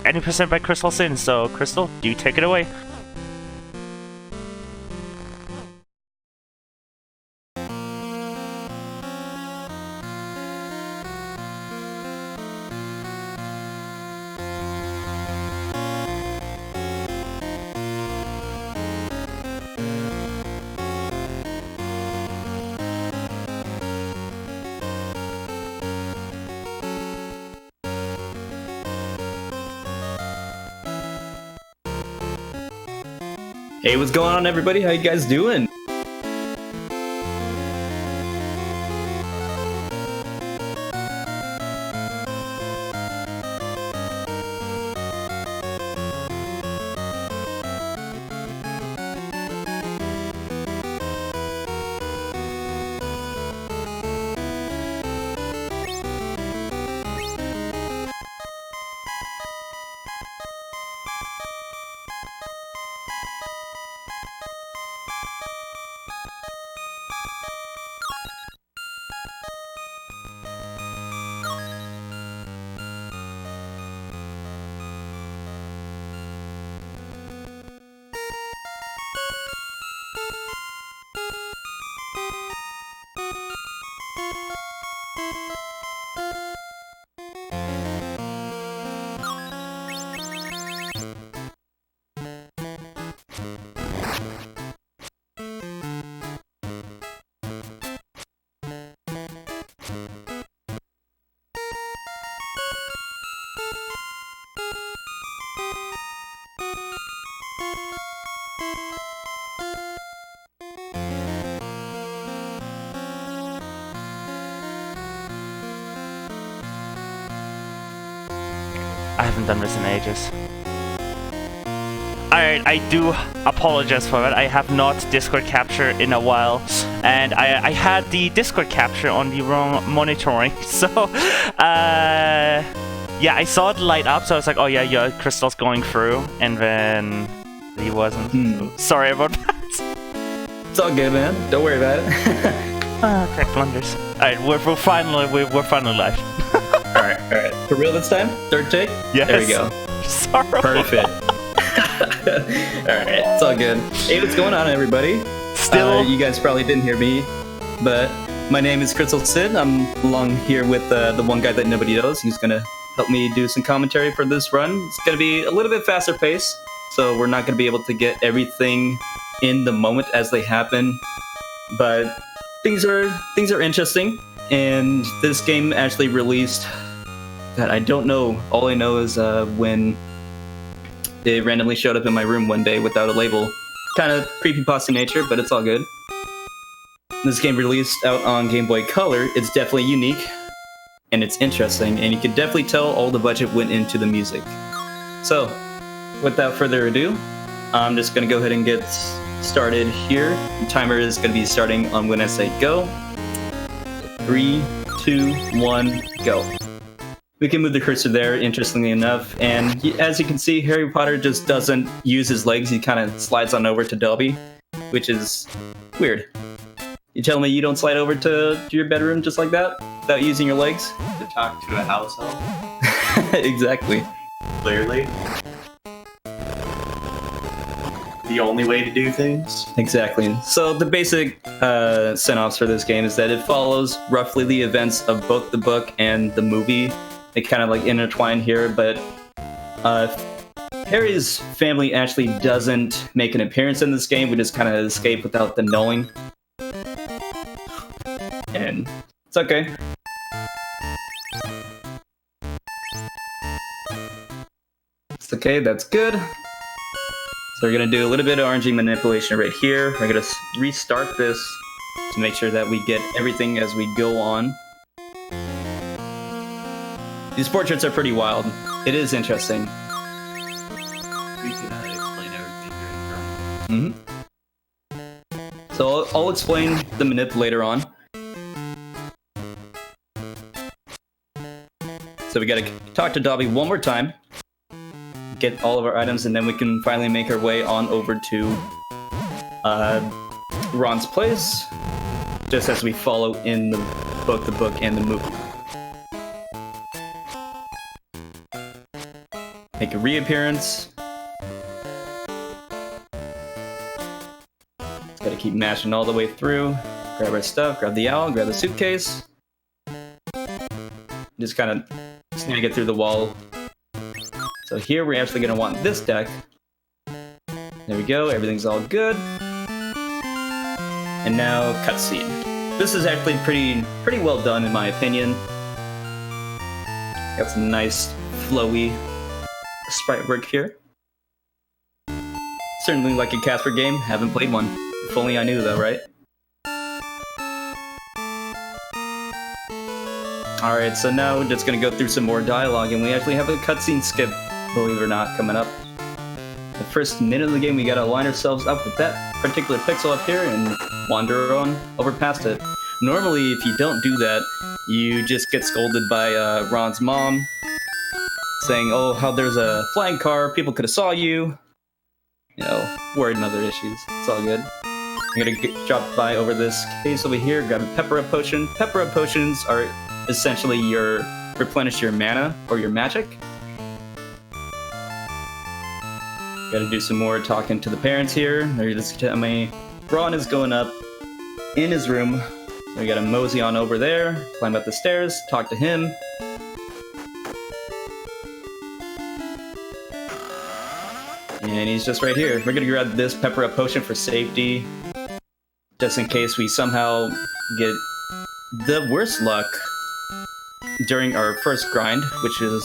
any percent by CrystalS1n. So Crystal, you take it away. Hey, what's going on, everybody? How you guys doing? I haven't done this in ages. Alright, I do apologize for that. I have not Discord capture in a while, and I had the Discord capture on the wrong monitoring, so yeah, I saw it light up, so I was like, oh yeah, Crystal's going through, and then he wasn't. So sorry about that. It's all good, man. Don't worry about it. Tech blunders. Alright, we're finally live. Alright. For real this time? Third take? Yes. There we go. Sorry. Perfect. Alright, it's all good. Hey, what's going on, everybody? Still, you guys probably didn't hear me, but my name is CrystalS1n. I'm along here with the one guy that nobody knows. He's gonna help me do some commentary for this run. It's gonna be a little bit faster pace, so we're not gonna be able to get everything in the moment as they happen, but things are interesting. And this game actually released. God, I don't know. All I know is when it randomly showed up in my room one day without a label. Kind of creepypasta nature, but it's all good. This game released out on Game Boy Color. It's definitely unique, and it's interesting, and you can definitely tell all the budget went into the music. So, without further ado, I'm just going to go ahead and get started here. The timer is going to be starting on when I say go. 3, 2, 1, go. We can move the cursor there, interestingly enough, and as you can see, Harry Potter just doesn't use his legs. He kind of slides on over to Dobby, which is weird. You telling me you don't slide over to your bedroom just like that, without using your legs? To talk to a house elf? Exactly. Clearly. The only way to do things? Exactly. So the basic synopsis for this game is that it follows roughly the events of both the book and the movie. They kind of like intertwine here, but Harry's family actually doesn't make an appearance in this game. We just kind of escape without them knowing. And it's okay. It's okay, that's good. So we're gonna do a little bit of RNG manipulation right here. We're gonna restart this to make sure that we get everything as we go on. These portraits are pretty wild. It is interesting. We can explain everything during turn. So I'll explain the manip later on. So we gotta talk to Dobby one more time, get all of our items, and then we can finally make our way on over to Ron's place, just as we follow in the book and the movie. make a reappearance. Gotta keep mashing all the way through. Grab our stuff, grab the owl, grab the suitcase. Just kind of snag it through the wall. So here we're actually gonna want this deck. There we go, everything's all good. And now, cutscene. This is actually pretty well done in my opinion. Got some nice, flowy sprite work here. Certainly like a Casper game, haven't played one. If only I knew though, right? Alright, so now we're just gonna go through some more dialogue, and we actually have a cutscene skip, believe it or not, coming up. The first minute of the game, we gotta line ourselves up with that particular pixel up here and wander on over past it. Normally, if you don't do that, you just get scolded by Ron's mom, saying, oh, how there's a flying car, people could have saw you. You know, worried and other issues. It's all good. I'm gonna drop by over this case over here, grab a pepper up potion. Pepper up potions are essentially replenish your mana or your magic. Gotta do some more talking to the parents here. They're just telling me Ron is going up in his room. So we gotta mosey on over there, climb up the stairs, talk to him. And he's just right here. We're gonna grab this pepper up potion for safety, just in case we somehow get the worst luck during our first grind, which is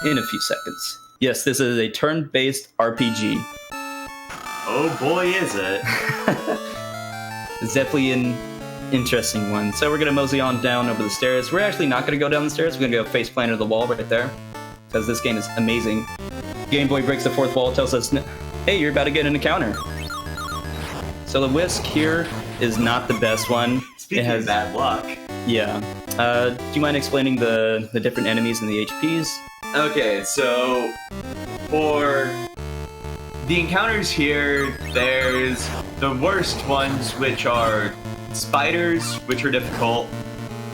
in a few seconds. Yes, this is a turn-based RPG. Oh boy, is it. It's definitely an interesting one. So we're gonna mosey on down over the stairs. We're actually not gonna go down the stairs, we're gonna go face plant into the wall right there, because this game is amazing. Game Boy breaks the fourth wall, tells us, hey, you're about to get an encounter. So the whisk here is not the best one. Speaking of bad luck. Yeah. Do you mind explaining the different enemies and the HPs? Okay, so for the encounters here, there's the worst ones, which are spiders, which are difficult.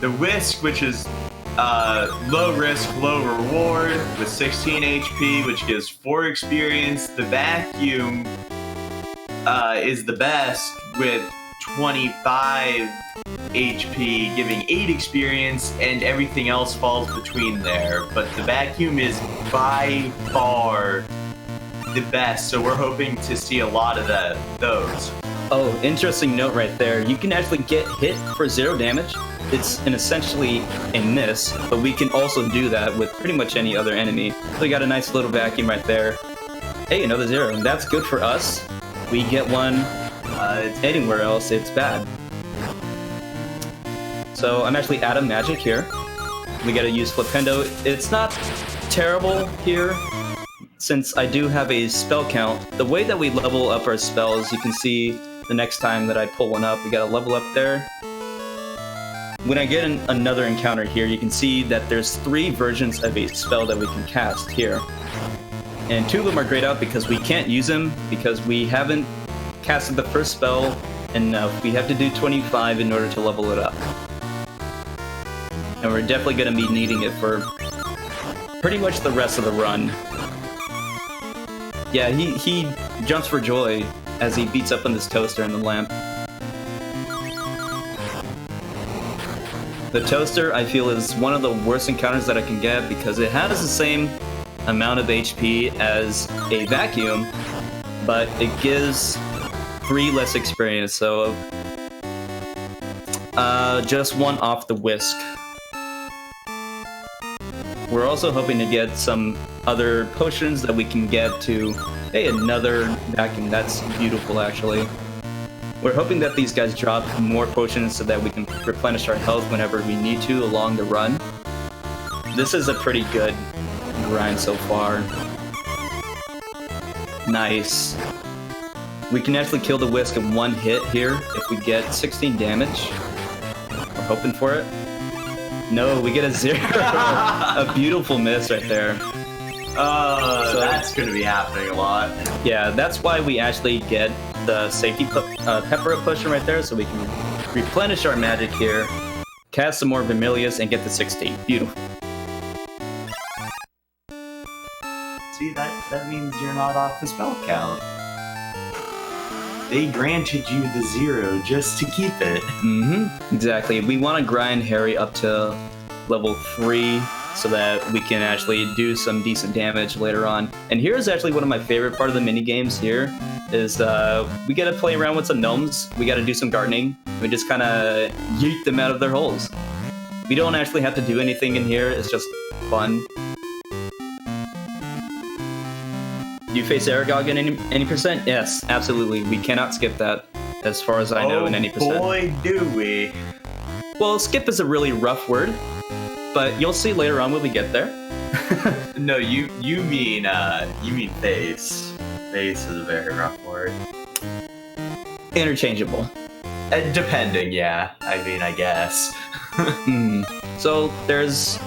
The whisk, which is low risk, low reward, with 16 HP, which gives 4 experience. The vacuum is the best, with 25 HP, giving 8 experience, and everything else falls between there. But the vacuum is by far the best, so we're hoping to see a lot of those. Oh, interesting note right there. You can actually get hit for 0 damage. It's essentially a miss, but we can also do that with pretty much any other enemy. So we got a nice little vacuum right there. Hey, another 0. That's good for us. We get one anywhere else, it's bad. So I'm actually out of magic here. We gotta use Flipendo. It's not terrible here, since I do have a spell count. The way that we level up our spells, you can see the next time that I pull one up, we gotta level up there. When I get another encounter here, you can see that there's 3 versions of a spell that we can cast here. And 2 of them are grayed out because we can't use them, because we haven't casted the first spell enough. We have to do 25 in order to level it up. And we're definitely going to be needing it for pretty much the rest of the run. Yeah, he jumps for joy as he beats up on this toaster and the lamp. The toaster, I feel, is one of the worst encounters that I can get because it has the same amount of HP as a vacuum, but it gives 3 less experience, so just 1 off the whisk. We're also hoping to get some other potions that we can get to... Hey, another vacuum. That's beautiful, actually. We're hoping that these guys drop more potions so that we can replenish our health whenever we need to along the run. This is a pretty good grind so far. Nice. We can actually kill the whisk in 1 hit here if we get 16 damage. We're hoping for it. No, we get a 0. A beautiful miss right there. So that's going to be happening a lot. Yeah, that's why we actually get the safety pepper up potion right there, so we can replenish our magic here, cast some more Vermilius, and get the 16. Beautiful. See, that means you're not off the spell count. They granted you the 0 just to keep it. Mm-hmm. Exactly. We want to grind Harry up to level 3 so that we can actually do some decent damage later on. And here's actually one of my favorite part of the mini games here is we get to play around with some gnomes. We got to do some gardening. We just kind of yeet them out of their holes. We don't actually have to do anything in here. It's just fun. Do you face Aragog in any percent? Yes, absolutely. We cannot skip that, as far as I know, in any percent. Boy, do we. Well, skip is a really rough word, but you'll see later on when we get there. No, you mean face. Face is a very rough word. Interchangeable. Depending, yeah. I mean, I guess. So there's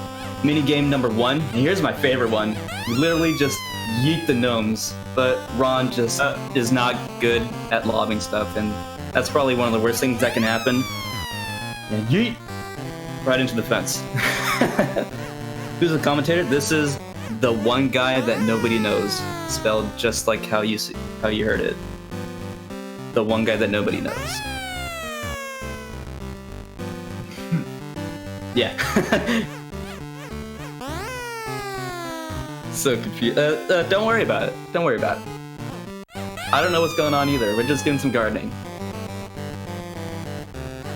mini game number 1. And here's my favorite one. We literally just yeet the gnomes, but Ron just is not good at lobbing stuff, and that's probably one of the worst things that can happen. And yeet! Right into the fence. Who's the commentator? This is the one guy that nobody knows, spelled just like how you heard it. The one guy that nobody knows. Yeah. So confused. Don't worry about it. Don't worry about it. I don't know what's going on either. We're just doing some gardening.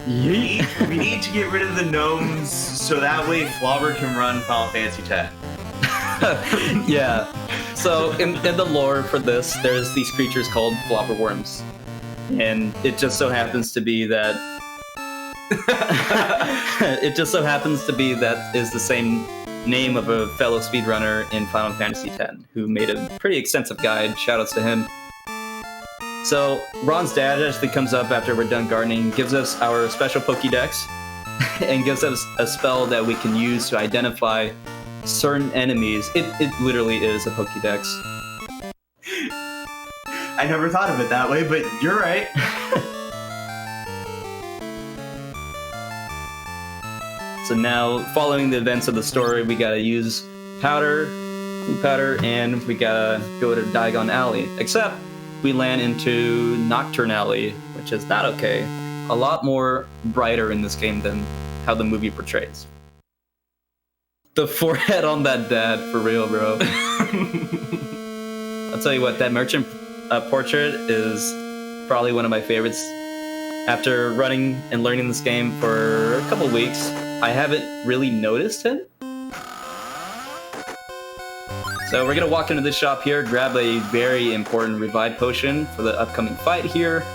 We need to get rid of the gnomes so that way Flobber can run Final Fantasy X. Yeah. So in the lore for this, there's these creatures called flopper worms, and it just so happens to be that that is the same name of a fellow speedrunner in Final Fantasy X who made a pretty extensive guide. Shoutouts to him. So Ron's dad actually comes up after we're done gardening, gives us our special Pokédex, and gives us a spell that we can use to identify certain enemies. It literally is a Pokédex. I never thought of it that way, but you're right. So now, following the events of the story, we gotta use powder, and we gotta go to Diagon Alley. Except, we land into Nocturne Alley, which is not okay. A lot more brighter in this game than how the movie portrays. The forehead on that dad, for real, bro. I'll tell you what, that merchant portrait is probably one of my favorites. After running and learning this game for a couple weeks, I haven't really noticed him. So we're gonna walk into this shop here, grab a very important revive potion for the upcoming fight here,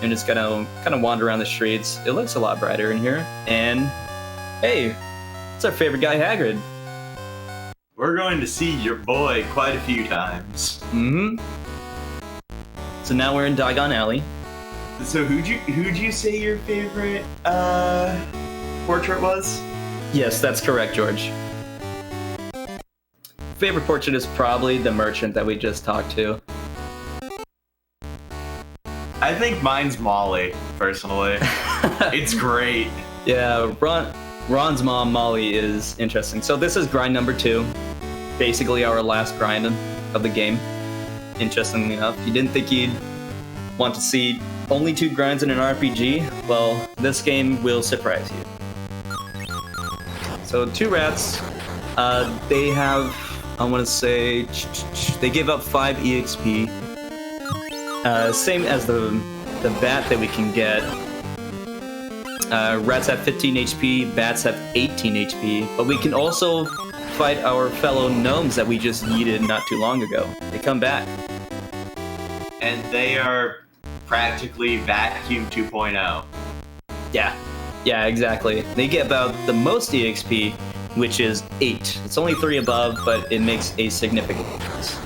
and just gonna kind of wander around the streets. It looks a lot brighter in here, and hey, it's our favorite guy, Hagrid. We're going to see your boy quite a few times. So now we're in Diagon Alley. So who'd you say your favorite portrait was? Yes, that's correct, George. Favorite portrait is probably the merchant that we just talked to. I think mine's Molly, personally. It's great. Yeah, Ron's mom, Molly, is interesting. So this is grind number 2. Basically our last grind of the game. Interestingly enough. You didn't think you'd want to see only 2 grinds in an RPG? Well, this game will surprise you. So 2 rats, they have, I want to say, they give up 5 EXP. Same as the bat that we can get. Rats have 15 HP, bats have 18 HP, but we can also fight our fellow gnomes that we just yeeted not too long ago. They come back. And they are practically Vacuum 2.0. Yeah, exactly. They get about the most EXP, which is 8. It's only 3 above, but it makes a significant difference.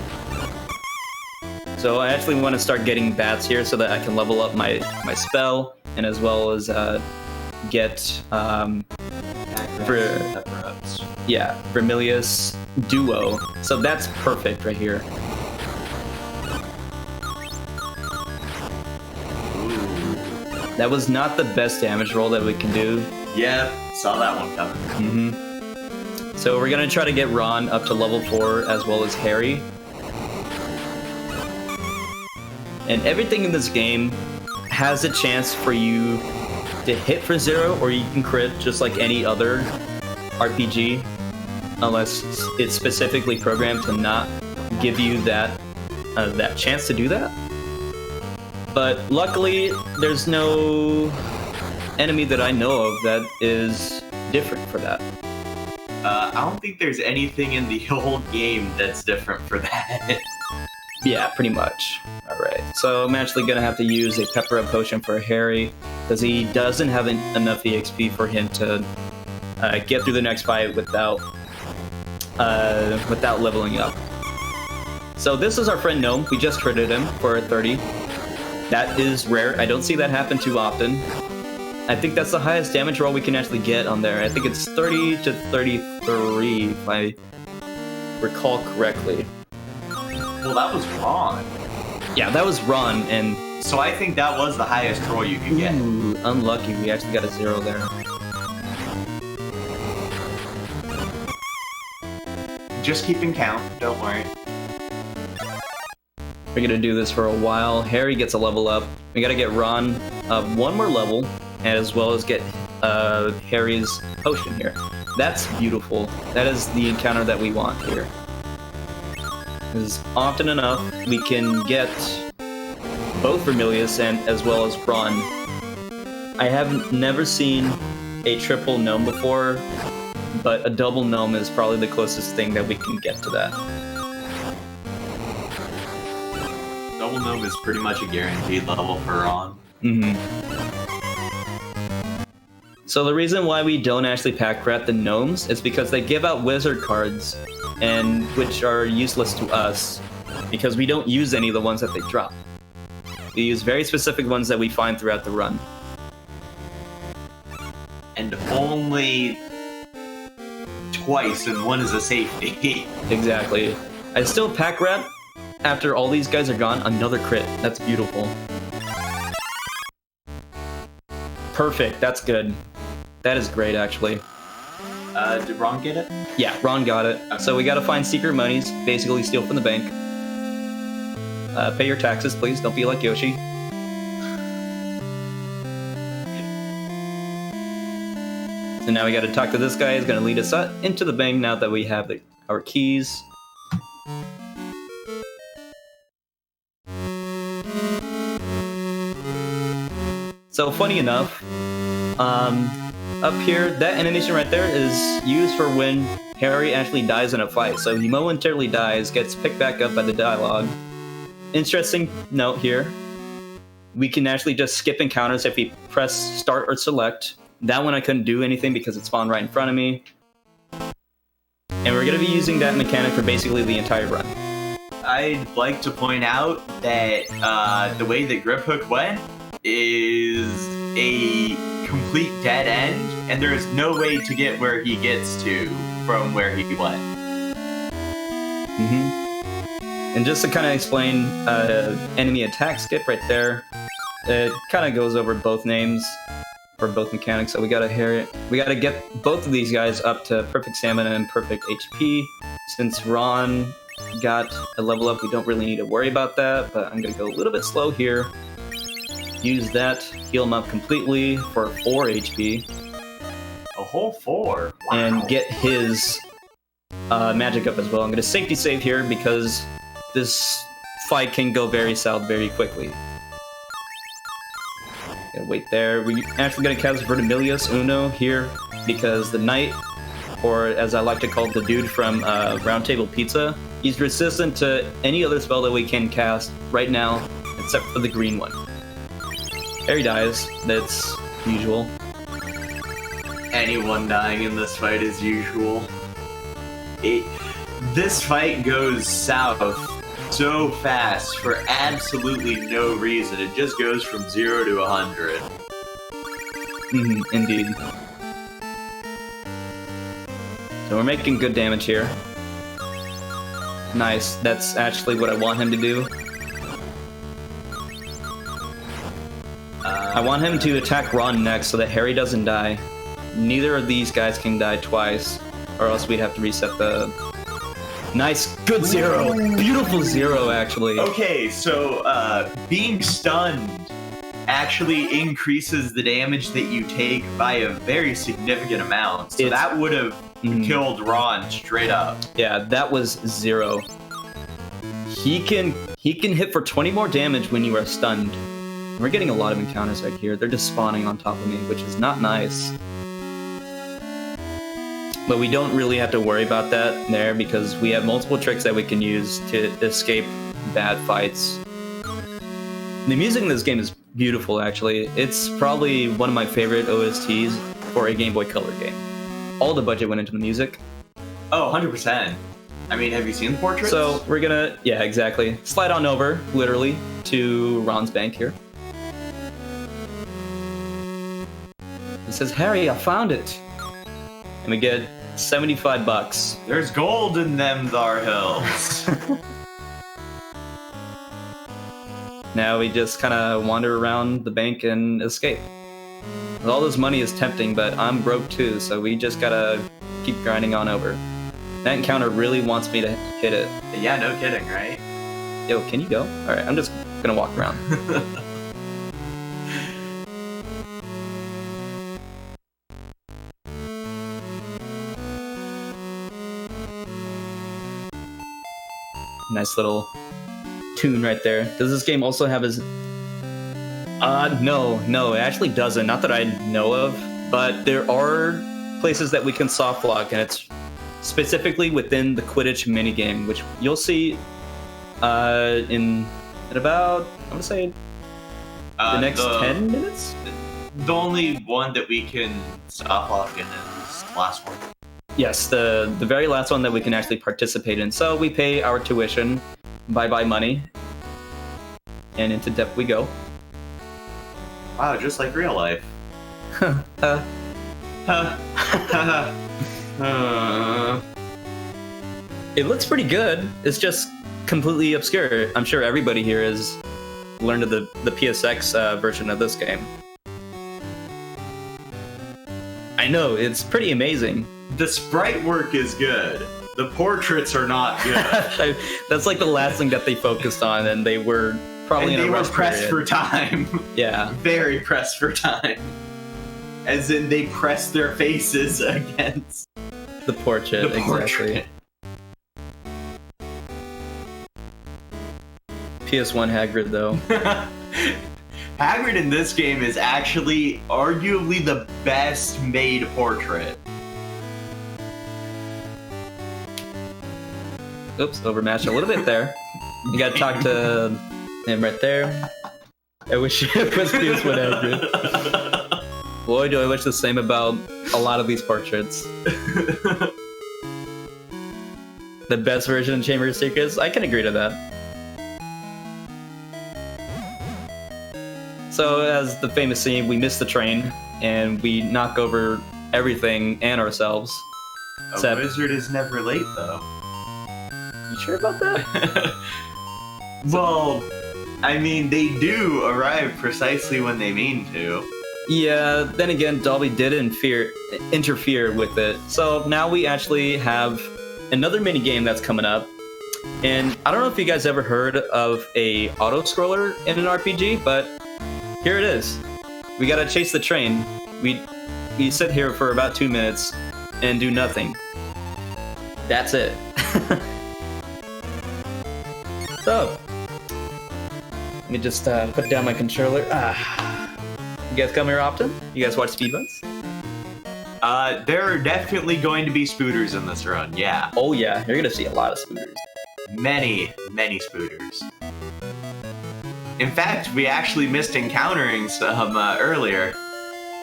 So I actually want to start getting bats here so that I can level up my spell, and as well as get Vermilius Duo. So that's perfect right here. That was not the best damage roll that we can do. Yeah, saw that one coming. So we're gonna try to get Ron up to level 4 as well as Harry. And everything in this game has a chance for you to hit for 0, or you can crit just like any other RPG, unless it's specifically programmed to not give you that chance to do that. But luckily, there's no enemy that I know of that is different for that. I don't think there's anything in the whole game that's different for that. Yeah, pretty much. Alright, so I'm actually going to have to use a Pepper Up Potion for Harry, because he doesn't have enough EXP for him to get through the next fight without leveling up. So this is our friend Gnome. We just critted him for a 30. That is rare. I don't see that happen too often. I think that's the highest damage roll we can actually get on there. I think it's 30 to 33, if I recall correctly. Well, that was Ron. Yeah, that was Ron, and... So I think that was the highest roll you could get. Ooh, unlucky. We actually got a 0 there. Just keeping count, don't worry. We're gonna do this for a while. Harry gets a level up. We gotta get Ron one more level, as well as get Harry's potion here. That's beautiful. That is the encounter that we want here. Because often enough, we can get both Vermilius and as well as Ron. I have never seen a triple gnome before, but a double gnome is probably the closest thing that we can get to that. Double gnome is pretty much a guaranteed level for Ron. So the reason why we don't actually pack rat the gnomes is because they give out wizard cards, and which are useless to us because we don't use any of the ones that they drop. We use very specific ones that we find throughout the run. And only twice, and one is a safety. Exactly. I still pack rat after all these guys are gone. Another crit. That's beautiful. Perfect. That's good. That is great, actually. Did Ron get it? Yeah, Ron got it. So we gotta find secret monies, basically steal from the bank. Pay your taxes, please. Don't be like Yoshi. So now we gotta talk to this guy. He's gonna lead us into the bank now that we have our keys. So funny enough, up here, that animation right there is used for when Harry actually dies in a fight. So he momentarily dies, gets picked back up by the dialogue. Interesting note here. We can actually just skip encounters if we press start or select. That one I couldn't do anything because it spawned right in front of me. And we're going to be using that mechanic for basically the entire run. I'd like to point out that the way that Grip Hook went is a complete dead end, and there is no way to get where he gets to from where he went. And just to kind of explain enemy attack skip right there, it kind of goes over both names for both mechanics. So we gotta get both of these guys up to perfect stamina and perfect HP. Since Ron got a level up, we don't really need to worry about that, but I'm gonna go a little bit slow here. Use that, heal him up completely for 4 HP. A whole 4? Wow. And get his magic up as well. I'm going to safety save here because this fight can go very south very quickly. Gonna wait there. We're actually going to cast Vermilius Uno here because the knight, or as I like to call it, the dude from Round Table Pizza, he's resistant to any other spell that we can cast right now except for the green one. Harry dies. That's usual. Anyone dying in this fight is usual. This fight goes south so fast for absolutely no reason. It just goes from 0 to 100. Indeed. So we're making good damage here. Nice. That's actually what I want him to do. I want him to attack Ron next so that Harry doesn't die. Neither of these guys can die twice, or else we'd have to reset the Nice, good zero. Beautiful zero, actually. Okay, so being stunned actually increases the damage that you take by a very significant amount. So that would have killed Ron straight up. Yeah, that was zero. He can hit for 20 more damage when you are stunned. We're getting a lot of encounters right here. They're just spawning on top of me, which is not nice. But we don't really have to worry about that there because we have multiple tricks that we can use to escape bad fights. The music in this game is beautiful, actually. It's probably one of my favorite OSTs for a Game Boy Color game. All the budget went into the music. Oh, 100%. I mean, have you seen the portraits? So we're gonna, yeah, exactly. Slide on over, literally, to Ron's bank here. It says, Harry, I found it. And we get 75 bucks. There's gold in them thar hills. Now we just kind of wander around the bank and escape. All this money is tempting, but I'm broke too, so we just gotta keep grinding on over. That encounter really wants me to hit it. Yeah, no kidding, right? Yo, can you go? Alright, I'm just gonna walk around. Nice little tune right there. Does this game also have his... No, it actually doesn't. Not that I know of, but there are places that we can soft lock, and it's specifically within the Quidditch minigame, which you'll see in about, I'm gonna say, the next 10 minutes? The only one that we can soft lock in is the last one. Yes, the very last one that we can actually participate in. So we pay our tuition, bye-bye money, and into depth we go. Wow, just like real life. It looks pretty good. It's just completely obscure. I'm sure everybody here has learned of the PSX version of this game. I know, it's pretty amazing. The sprite work is good. The portraits are not good. That's like the last thing that they focused on, and they were probably and in a they were rush pressed period. for time. Yeah. Very pressed for time. As in, they pressed their faces against The portrait, the portrait. Exactly. PS1 Hagrid, though. Hagrid in this game is actually arguably the best made portrait. Oops, overmatched a little bit there. You gotta talk to him right there. I wish it was PS1 Hagrid. Boy, do I wish the same about a lot of these portraits. The best version of Chamber of Secrets? I can agree to that. So, as the famous scene, we miss the train, and we knock over everything and ourselves. A wizard is never late, though. You sure about that? Well, I mean, they do arrive precisely when they mean to. Yeah, then again, Dolby did interfere with it. So now we actually have another mini game that's coming up. And I don't know if you guys ever heard of a auto-scroller in an RPG, but here it is. We gotta chase the train. We sit here for about 2 minutes and do nothing. That's it. So, let me just put down my controller. You guys come here often? You guys watch speedruns? There are definitely going to be spooters in this run, yeah. Oh yeah, you're gonna see a lot of spooters. Many spooters. In fact, we actually missed encountering some earlier.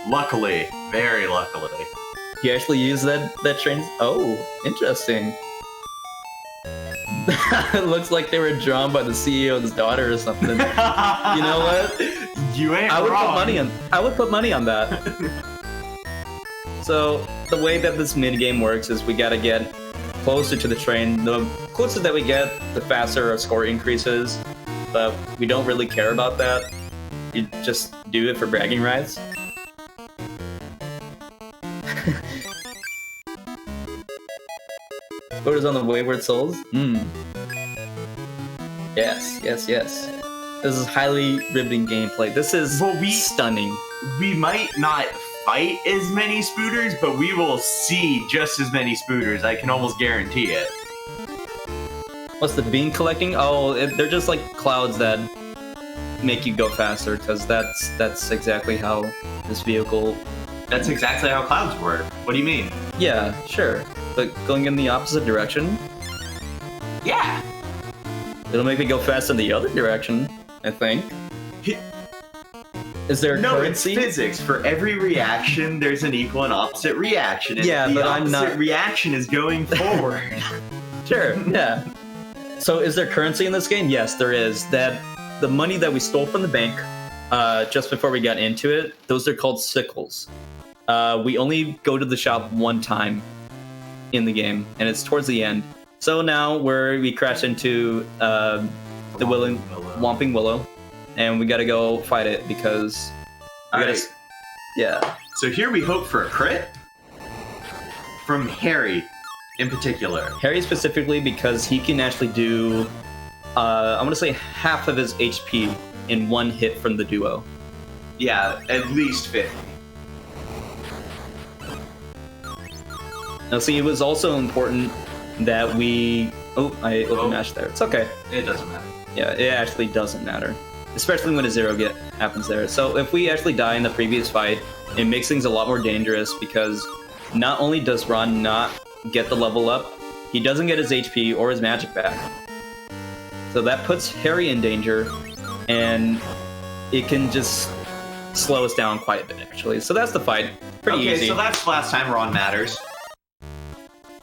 Luckily, very luckily. You actually use that train? Oh, interesting. It looks like they were drawn by the CEO's daughter or something. You know what? You ain't I would wrong. put money on that. So the way that this minigame works is we gotta get closer to the train. The closer that we get, the faster our score increases. But we don't really care about that. You just do it for bragging rights. Voters on the Wayward Souls? Yes. This is highly riveting gameplay. This is stunning. We might not fight as many spooters, but we will see just as many spooters. I can almost guarantee it. What's the bean collecting? Oh, they're just like clouds that make you go faster, because that's exactly how this vehicle... That's exactly how clouds work. What do you mean? Yeah, sure. But going in the opposite direction? Yeah. It'll make me go fast in the other direction, I think. Is there currency? No, it's physics. For every reaction, there's an equal and opposite reaction. And Yeah, the but I'm opposite not... reaction is going forward. Sure, yeah. So is there currency in this game? Yes, there is. The money that we stole from the bank just before we got into it, those are called sickles. We only go to the shop one time in the game, and it's towards the end. So now we crash into the Whomping Willow, and we gotta go fight it because yeah. So here we hope for a crit from Harry in particular. Harry specifically because he can actually do I'm gonna say half of his HP in one hit from the duo. Yeah, at least 50. Now see, it was also important that we... Oh, I mashed there. It's okay. It doesn't matter. Yeah, it actually doesn't matter. Especially when a zero get happens there. So if we actually die in the previous fight, it makes things a lot more dangerous because not only does Ron not get the level up, he doesn't get his HP or his magic back. So that puts Harry in danger, and it can just slow us down quite a bit, actually. So that's the fight. Pretty easy. Okay, so that's last time Ron matters.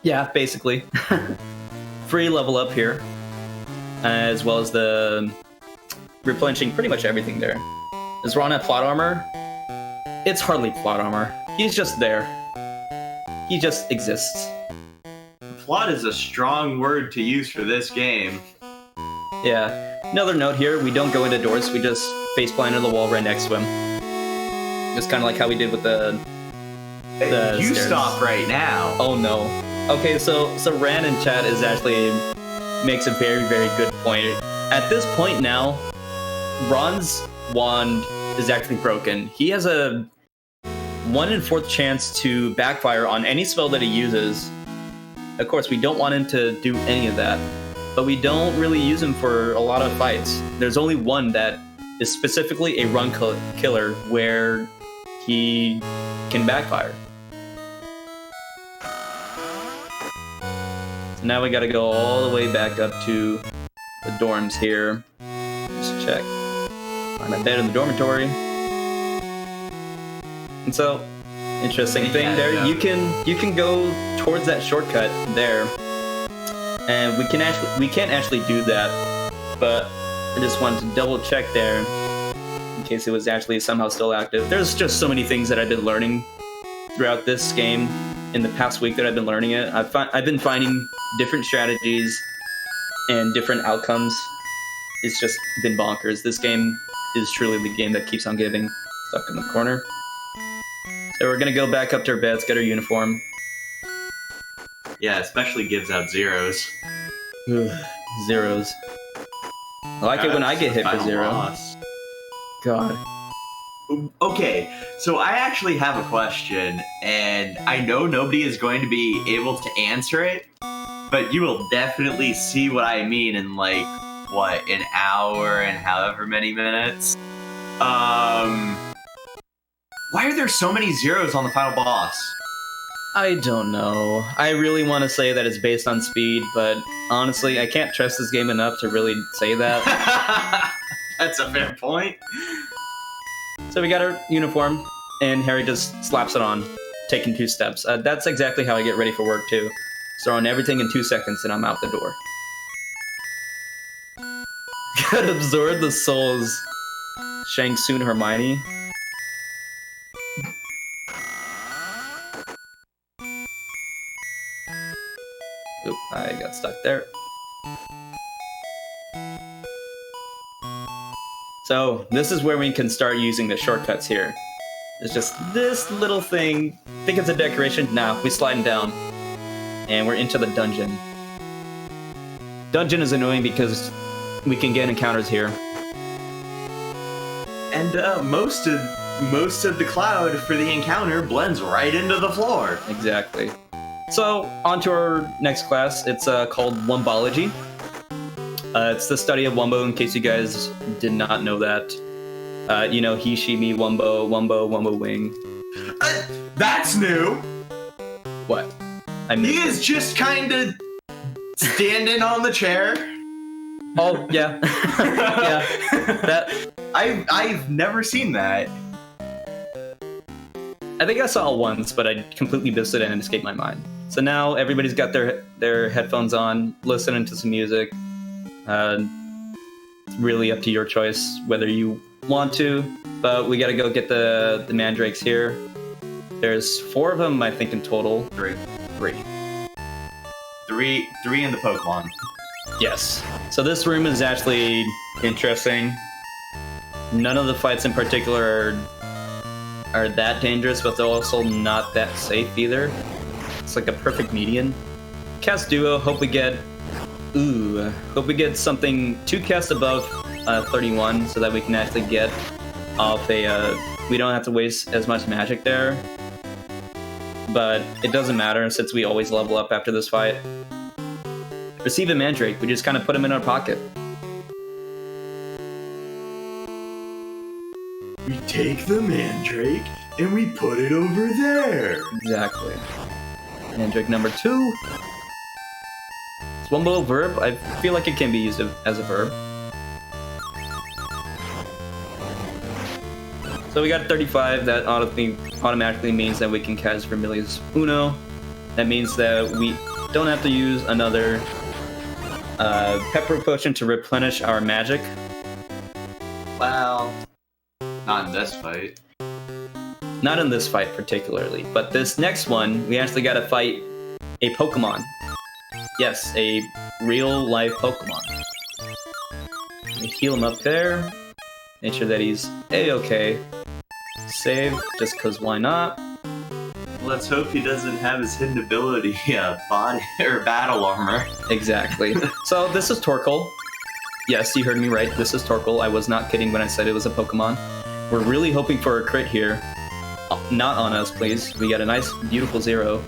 Yeah, basically. Free level up here, as well as the replenishing pretty much everything there. Does Ron have plot armor? It's hardly plot armor. He's just there. He just exists. Plot is a strong word to use for this game. Yeah. Another note here, we don't go into doors, we just faceplant into the wall right next to him. Just kind of like how we did with the you stairs. Stop right now. Oh no. Okay, so Ran in chat is actually makes a very, very good point. At this point now, Ron's wand is actually broken. He has a 1 in 4th chance to backfire on any spell that he uses. Of course, we don't want him to do any of that, but we don't really use him for a lot of fights. There's only one that is specifically a run killer where he can backfire. So now we gotta go all the way back up to the dorms here. Just check. Find my bed in the dormitory. And so, interesting thing there. Yeah. You can go towards that shortcut there, and we can't actually do that. But I just wanted to double check there in case it was actually somehow still active. There's just so many things that I've been learning throughout this game in the past week that I've been learning it. I've been finding different strategies and different outcomes. It's just been bonkers. This game is truly the game that keeps on giving. Stuck in the corner. So we're gonna go back up to our beds, get our uniform. Yeah, especially gives out zeros. Zeros. I like it when I get hit for zero. Loss. God. Okay, so I actually have a question, and I know nobody is going to be able to answer it, but you will definitely see what I mean in, like, what, an hour and however many minutes? Why are there so many zeros on the final boss? I don't know. I really want to say that it's based on speed, but honestly, I can't trust this game enough to really say that. That's a fair point. So we got our uniform, and Harry just slaps it on, taking 2 steps. That's exactly how I get ready for work, too. Throwing everything in 2 seconds, and I'm out the door. Gotta absorb the souls. Shang Tsung Hermione. Oop, I got stuck there. So, this is where we can start using the shortcuts here. It's just this little thing. Think it's a decoration? Nah, we sliding down. And we're into the dungeon. Dungeon is annoying because we can get encounters here. And most of the cloud for the encounter blends right into the floor. Exactly. So, on to our next class. It's called Wombology. It's the study of Wumbo, in case you guys did not know that. You know, he, she, me, Wumbo, wing. That's new. What? He is just kind of standing on the chair. Oh, yeah. Yeah. That... I've never seen that. I think I saw it once, but I completely missed it and it escaped my mind. So now everybody's got their headphones on, listening to some music. It's really up to your choice whether you want to, but we gotta go get the mandrakes here. There's 4 of them, I think, in total. Three in the Pokemon. Yes. So this room is actually interesting. None of the fights in particular are that dangerous, but they're also not that safe either. It's like a perfect median. Cast Duo, hope we get something 2 casts above 31 so that we can actually get off a, we don't have to waste as much magic there. But it doesn't matter since we always level up after this fight. Receive a Mandrake, we just kind of put him in our pocket. We take the Mandrake and we put it over there. Exactly. Mandrake number 2. Is Wumbo a verb? I feel like it can be used as a verb. So we got 35. That automatically means that we can cast Vermilius Uno. That means that we don't have to use another Pepper Potion to replenish our magic. Well, not in this fight. Not in this fight particularly, but this next one, we actually gotta fight a Pokemon. Yes, a real-life Pokemon. We heal him up there. Make sure that he's A-okay. Save, just cause why not? Let's hope he doesn't have his hidden ability, body or battle armor. Exactly. So this is Torkoal. Yes, you heard me right. This is Torkoal. I was not kidding when I said it was a Pokemon. We're really hoping for a crit here. Not on us, please. We got a nice, beautiful 0.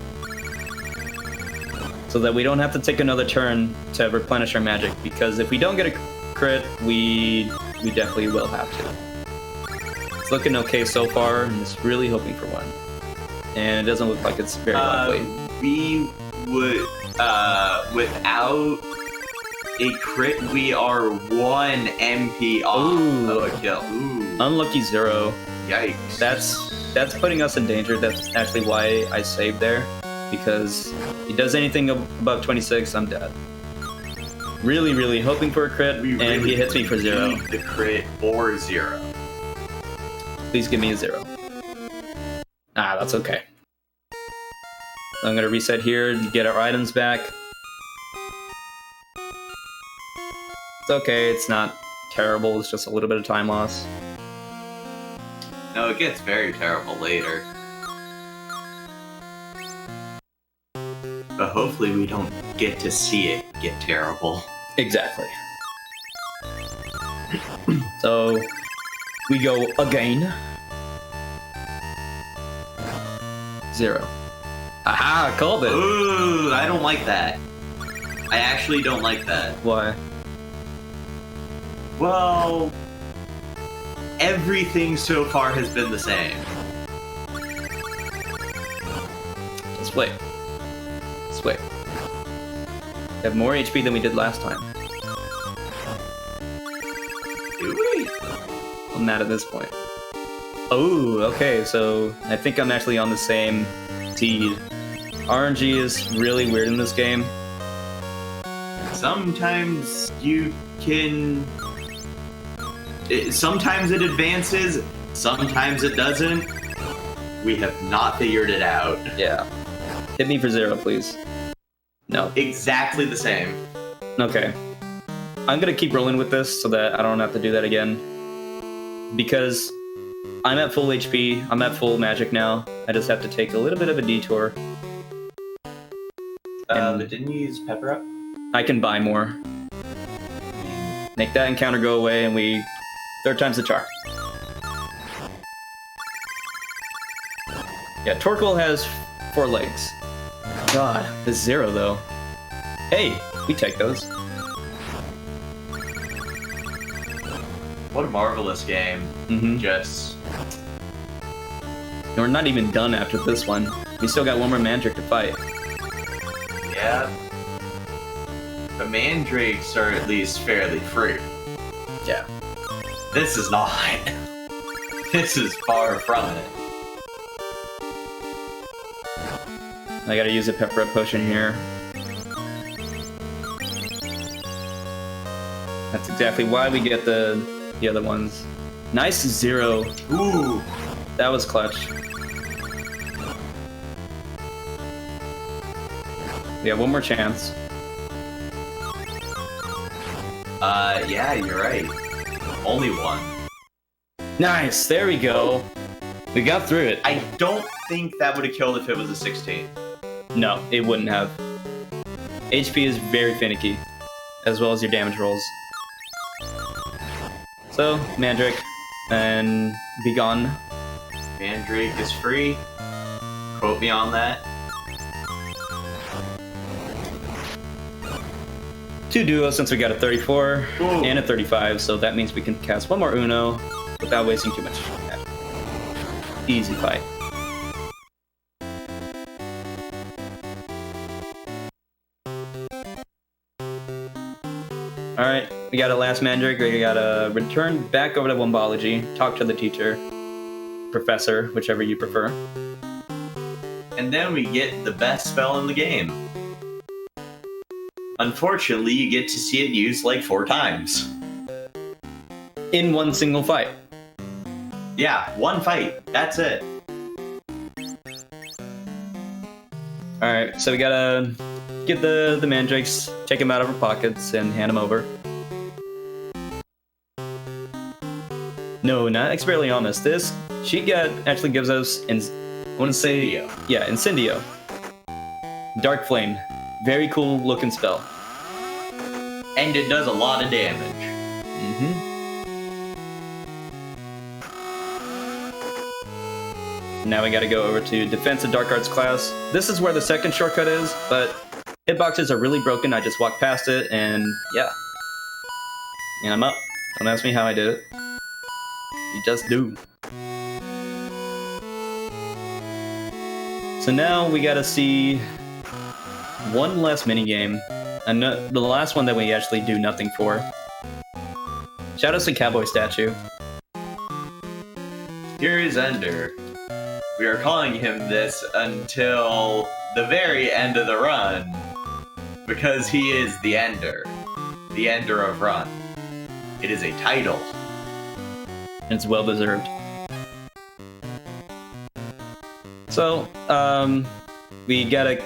So that we don't have to take another turn to replenish our magic. Because if we don't get a crit, we definitely will have to. It's looking okay so far, and just really hoping for one. And it doesn't look like it's very likely. We would, without a crit, we are 1 MP off of a kill. Ooh. Unlucky 0. Yikes. That's putting us in danger. That's actually why I saved there. Because if he does anything above 26, I'm dead. Really, really hoping for a crit, and he hits me for 0. The crit or 0. Please give me a 0. Ah, that's okay. I'm gonna reset here to get our items back. It's okay, it's not terrible, it's just a little bit of time loss. No, it gets very terrible later. But hopefully we don't get to see it get terrible. Exactly. So, we go again. 0. Aha, called it! Ooh, I don't like that. I actually don't like that. Why? Well, everything so far has been the same. Let's wait. Let's wait. We have more HP than we did last time. Do we? I'm mad at this point. Oh, okay, so I think I'm actually on the same seed. RNG is really weird in this game. Sometimes you can... sometimes it advances, sometimes it doesn't. We have not figured it out. Yeah. Hit me for 0, please. No. Exactly the same. Okay. I'm gonna keep rolling with this so that I don't have to do that again. Because I'm at full HP, I'm at full magic now. I just have to take a little bit of a detour. But didn't you use Pepper Up? I can buy more. Make that encounter go away, and we... Third time's the charm. Yeah, Torkoal has 4 legs. God, the 0 though. Hey, we take those. What a marvelous game. Just... And we're not even done after this one. We still got one more Mandrake to fight. Yeah. The Mandrakes are at least fairly free. Yeah. This is not. This is far from it. I gotta use a pepper up potion here. That's exactly why we get the other ones. Nice 0. Ooh. That was clutch. We have one more chance. Yeah, you're right. Only one. Nice, there we go. We got through it. I don't think that would have killed if it was a 16. No, it wouldn't have. HP is very finicky, as well as your damage rolls. So, Mandrake, and be gone. Mandrake is free. Quote me on that. 2 duos since we got a 34 Ooh. and a 35, so that means we can cast one more Uno without wasting too much time. Easy fight. Alright, we got a last Mandrake. We gotta return back over to Wombology, talk to the teacher, professor, whichever you prefer. And then we get the best spell in the game. Unfortunately, you get to see it used like 4 times. In one single fight. Yeah, one fight. That's it. Alright, so we gotta get the Mandrakes, take them out of our pockets, and hand them over. No, not Expelliarmus. This sheet actually gives us, I want to say, Incendio. Yeah, Incendio. Dark Flame. Very cool looking spell. And it does a lot of damage. Now we gotta go over to Defensive Dark Arts class. This is where the second shortcut is, but hitboxes are really broken. I just walked past it, and yeah. And I'm up. Don't ask me how I did it. You just do. So now we gotta see one less minigame. The last one that we actually do nothing for. Shoutouts to Cowboy Statue. Here is Ender. We are calling him this until the very end of the run, because he is the Ender of Run. It is a title. It's well deserved. So, we gotta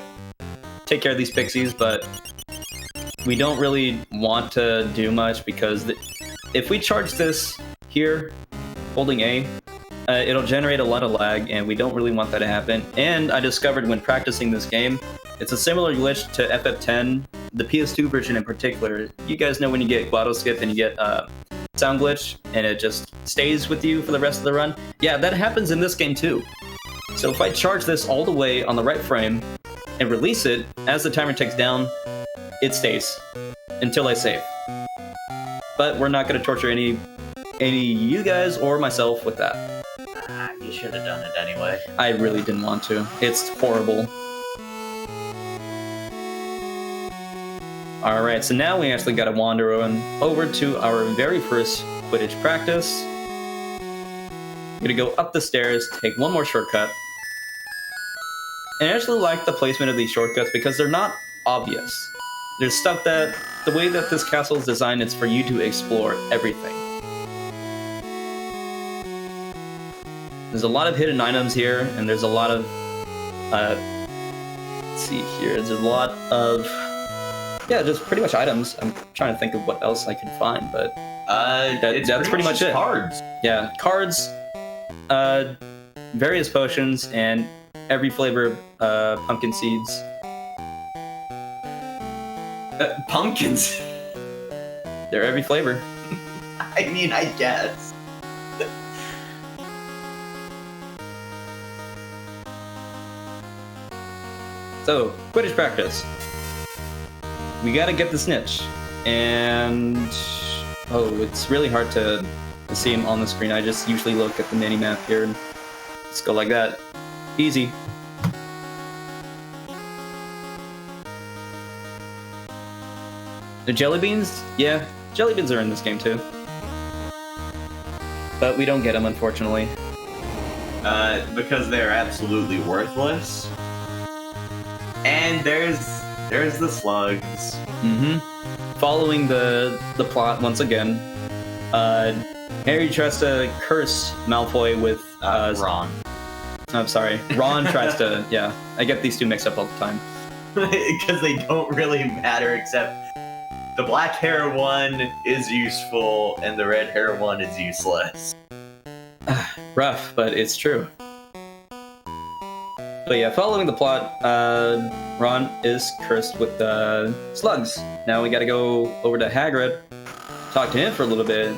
take care of these pixies, but we don't really want to do much because if we charge this here, holding A, it'll generate a lot of lag, and we don't really want that to happen. And I discovered when practicing this game, it's a similar glitch to FF10, the PS2 version in particular. You guys know when you get Glotto Skip and you get sound glitch, and it just stays with you for the rest of the run? Yeah, that happens in this game too. So if I charge this all the way on the right frame and release it, as the timer ticks down, it stays until I save. But we're not going to torture any you guys or myself with that. You should have done it anyway. I really didn't want to. It's horrible. Alright, so now we actually got to wander over to our very first Quidditch practice. I'm going to go up the stairs, take one more shortcut. And I actually like the placement of these shortcuts because they're not obvious. There's stuff that, the way that this castle is designed, it's for you to explore everything. There's a lot of hidden items here, and there's a lot of, let's see here, there's a lot of, yeah, just pretty much items. I'm trying to think of what else I can find, but that's pretty much it. Cards. Yeah, cards, various potions, and every flavor of pumpkin seeds. Pumpkins. They're every flavor. I mean, I guess. So, Quidditch practice. We gotta get the snitch. And... oh, it's really hard to see him on the screen. I just usually look at the mini-map here and just go like that. Easy. The jelly beans? Yeah, jelly beans are in this game too. But we don't get them, unfortunately. Because they're absolutely worthless. And there's the slugs. Mm-hmm. Following the plot once again, Harry tries to curse Malfoy with Ron. I'm sorry, Ron tries to. Yeah, I get these two mixed up all the time. Because they don't really matter, except the black hair one is useful and the red hair one is useless. Rough, but it's true. But yeah, following the plot, Ron is cursed with slugs. Now we gotta go over to Hagrid, talk to him for a little bit.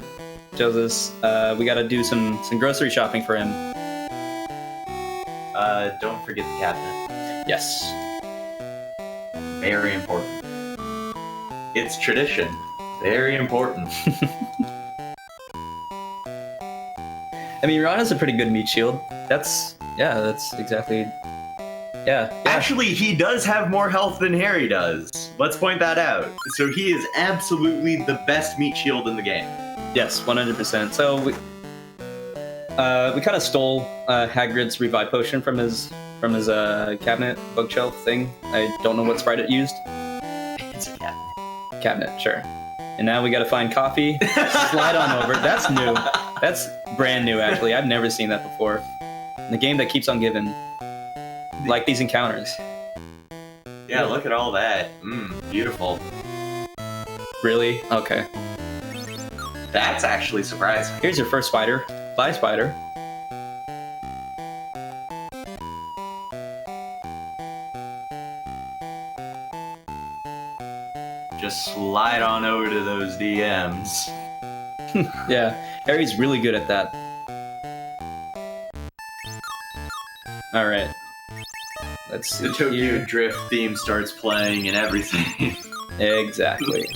Tells us we gotta do some grocery shopping for him. Don't forget the cabinet. Yes. Very important. It's tradition. Very important. I mean, Ron has a pretty good meat shield. That's exactly. Yeah. Actually, he does have more health than Harry does. Let's point that out. So he is absolutely the best meat shield in the game. Yes, 100%. So we kind of stole Hagrid's revive potion from his cabinet bookshelf thing. I don't know what sprite it used. It's a cabinet. Cabinet, sure. And now we gotta find coffee. Slide on over. That's new. That's brand new, actually. I've never seen that before. The game that keeps on giving. Like these encounters. Yeah, look at all that. Beautiful. Really? Okay. That's actually surprising. Here's your first spider. Bye, spider. Just slide on over to those DMs. Yeah, Harry's really good at that. Alright. Let's see. The Tokyo here. Drift theme starts playing and everything. Exactly.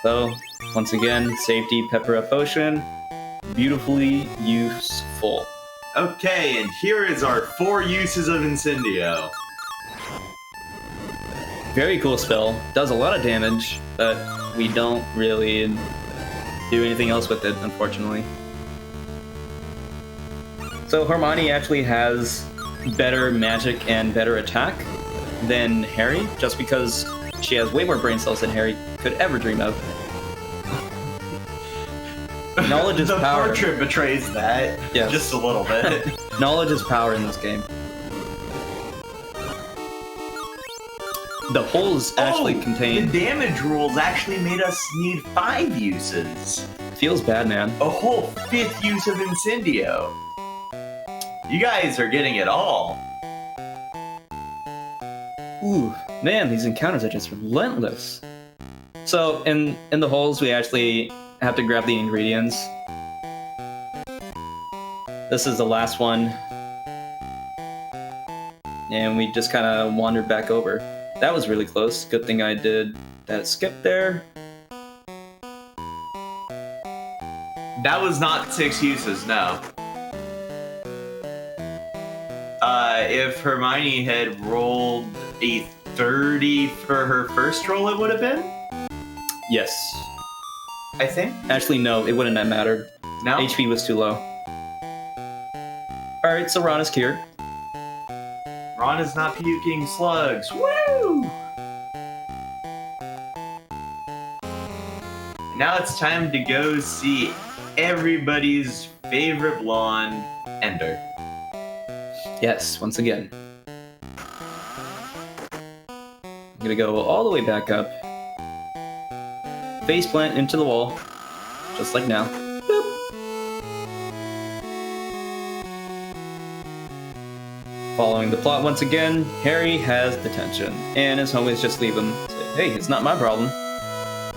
So, once again, safety pepper up potion. Beautifully useful. Okay, and here is our 4 uses of Incendio. Very cool spell. Does a lot of damage, but we don't really do anything else with it, unfortunately. So Hermione actually has better magic and better attack than Harry, just because she has way more brain cells than Harry could ever dream of. Knowledge is the power. The portrait betrays that, Yes. Just a little bit. Knowledge is power in this game. The holes actually contain... The damage rules actually made us need 5 uses. Feels bad, man. A whole 5th use of Incendio. You guys are getting it all. Ooh, man, these encounters are just relentless. So, in the holes, we actually have to grab the ingredients. This is the last one. And we just kind of wandered back over. That was really close. Good thing I did that skip there. That was not 6 uses, no. If Hermione had rolled a 30 for her first roll, it would have been? Yes. I think? Actually, no, it wouldn't have mattered. No? HP was too low. Alright, so Ron is cured. Ron is not puking slugs. Woo! Now it's time to go see everybody's favorite blonde, Ender. Yes, once again. I'm gonna go all the way back up. Face plant into the wall. Just like now. Boop. Following the plot once again, Harry has detention. And as always, just leave him. hey, it's not my problem.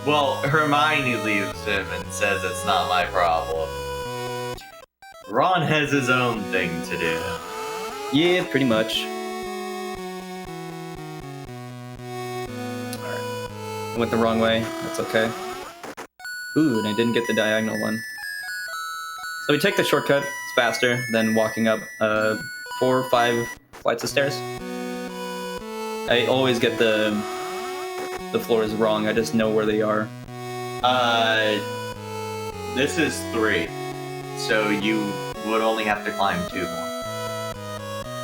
Well, Hermione leaves him and says it's not my problem. Ron has his own thing to do. Yeah, pretty much. Alright. I went the wrong way. That's okay. Ooh, and I didn't get the diagonal one. So we take the shortcut. It's faster than walking up 4 or 5 flights of stairs. I always get the floors wrong. I just know where they are. This is 3. So you would only have to climb 2 more.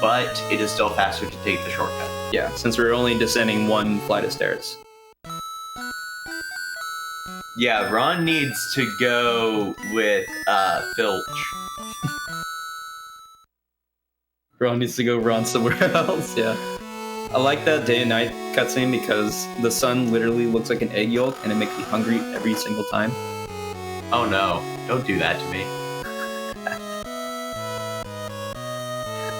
But it is still faster to take the shortcut. Yeah, since we're only descending 1 flight of stairs. Yeah, Ron needs to go with Filch. Ron needs to go run somewhere else, yeah. I like that day and night cutscene because the sun literally looks like an egg yolk and it makes me hungry every single time. Oh no, don't do that to me.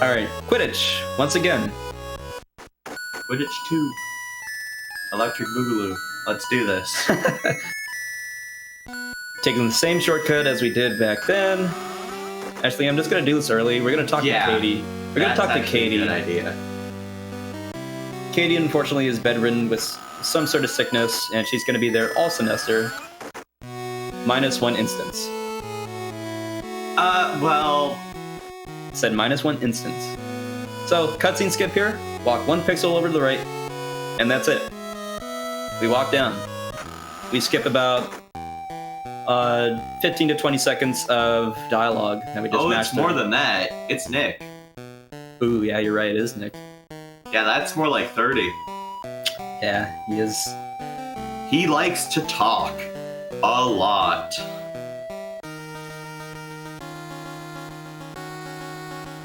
Alright, Quidditch, once again. Quidditch 2. Electric Boogaloo. Let's do this. Taking the same shortcut as we did back then. Actually, I'm just gonna do this early. We're gonna talk to Katie. We're gonna talk to Katie. Good idea. Katie, unfortunately, is bedridden with some sort of sickness, and she's gonna be there all semester. -1 instance. Well... Said -1 instance. So, cutscene skip here. Walk 1 pixel over to the right, and that's it. We walk down. We skip about 15 to 20 seconds of dialogue that we just mashed it's more through. than that. It's Nick. Ooh, yeah, you're right, it is Nick. Yeah, that's more like 30. Yeah, he is. He likes to talk. A lot.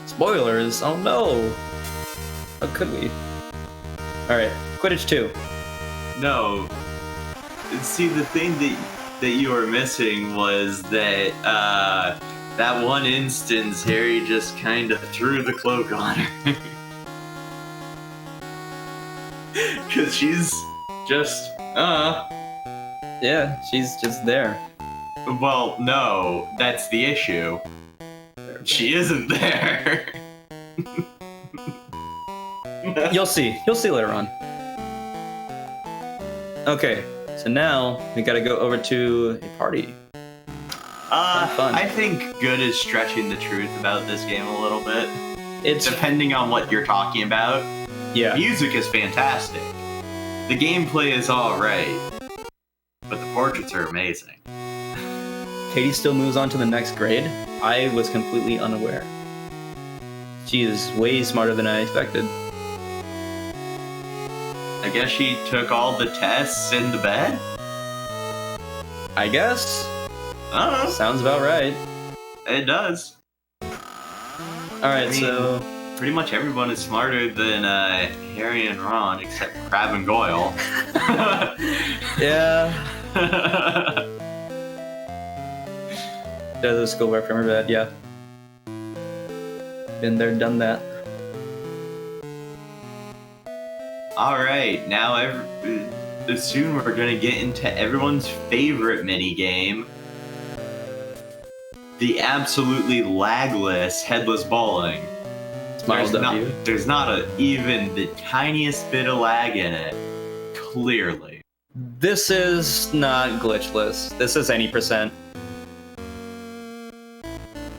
Spoilers, oh no! How could we? Alright, Quidditch 2. No. See, the thing that you were missing was that, that one instance Harry just kind of threw the cloak on her. Because she's just, Yeah, she's just there. Well, no, that's the issue. She isn't there. You'll see later on. Okay, so now we gotta go over to a party. Fun. I think good is stretching the truth about this game a little bit. It's Depending on what you're talking about. yeah. Music is fantastic. The gameplay is alright. But the portraits are amazing. Katie still moves on to the next grade. I was completely unaware. She is way smarter than I expected. I guess she took all the tests in the bed? I guess. I don't know. Sounds about right. It does. Alright, I mean, so pretty much everyone is smarter than Harry and Ron, except Crabbe and Goyle. yeah. There's a schoolwork from her bed, yeah. Been there, done that. Alright, now soon we're gonna get into everyone's favorite minigame. The absolutely lagless headless bowling. Smiles W. There's not even the tiniest bit of lag in it. Clearly. This is not glitchless. This is any percent.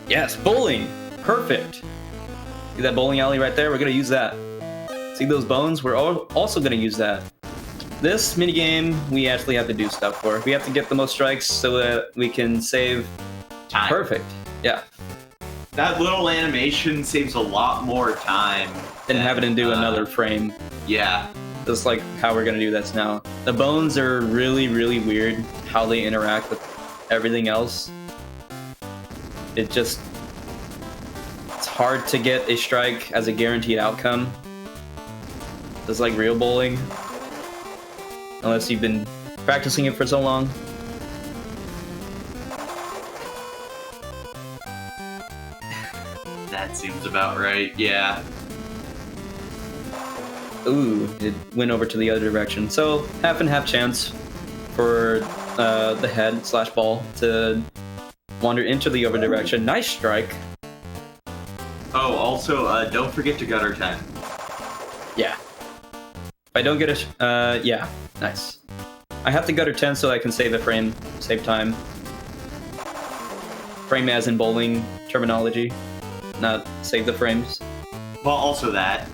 Yes, bowling! Perfect! See that bowling alley right there? We're gonna use that. See those bones? We're also gonna use that. This minigame, we actually have to do stuff for. We have to get the most strikes so that we can save Time. perfect. Yeah. That little animation saves a lot more time. Than having to do another frame. Yeah. Just like how we're gonna do this now. The bones are really, really weird how they interact with everything else. It's hard to get a strike as a guaranteed outcome. Just like real bowling. Unless you've been practicing it for so long. That seems about right, yeah. Ooh, it went over to the other direction. So half and half chance for the head slash ball to wander into the other direction. Nice strike. Oh, also, don't forget to gutter 10. Yeah. If I don't get it, yeah, nice. I have to gutter 10 so I can save a frame, save time. Frame as in bowling terminology, not save the frames. Well, also that.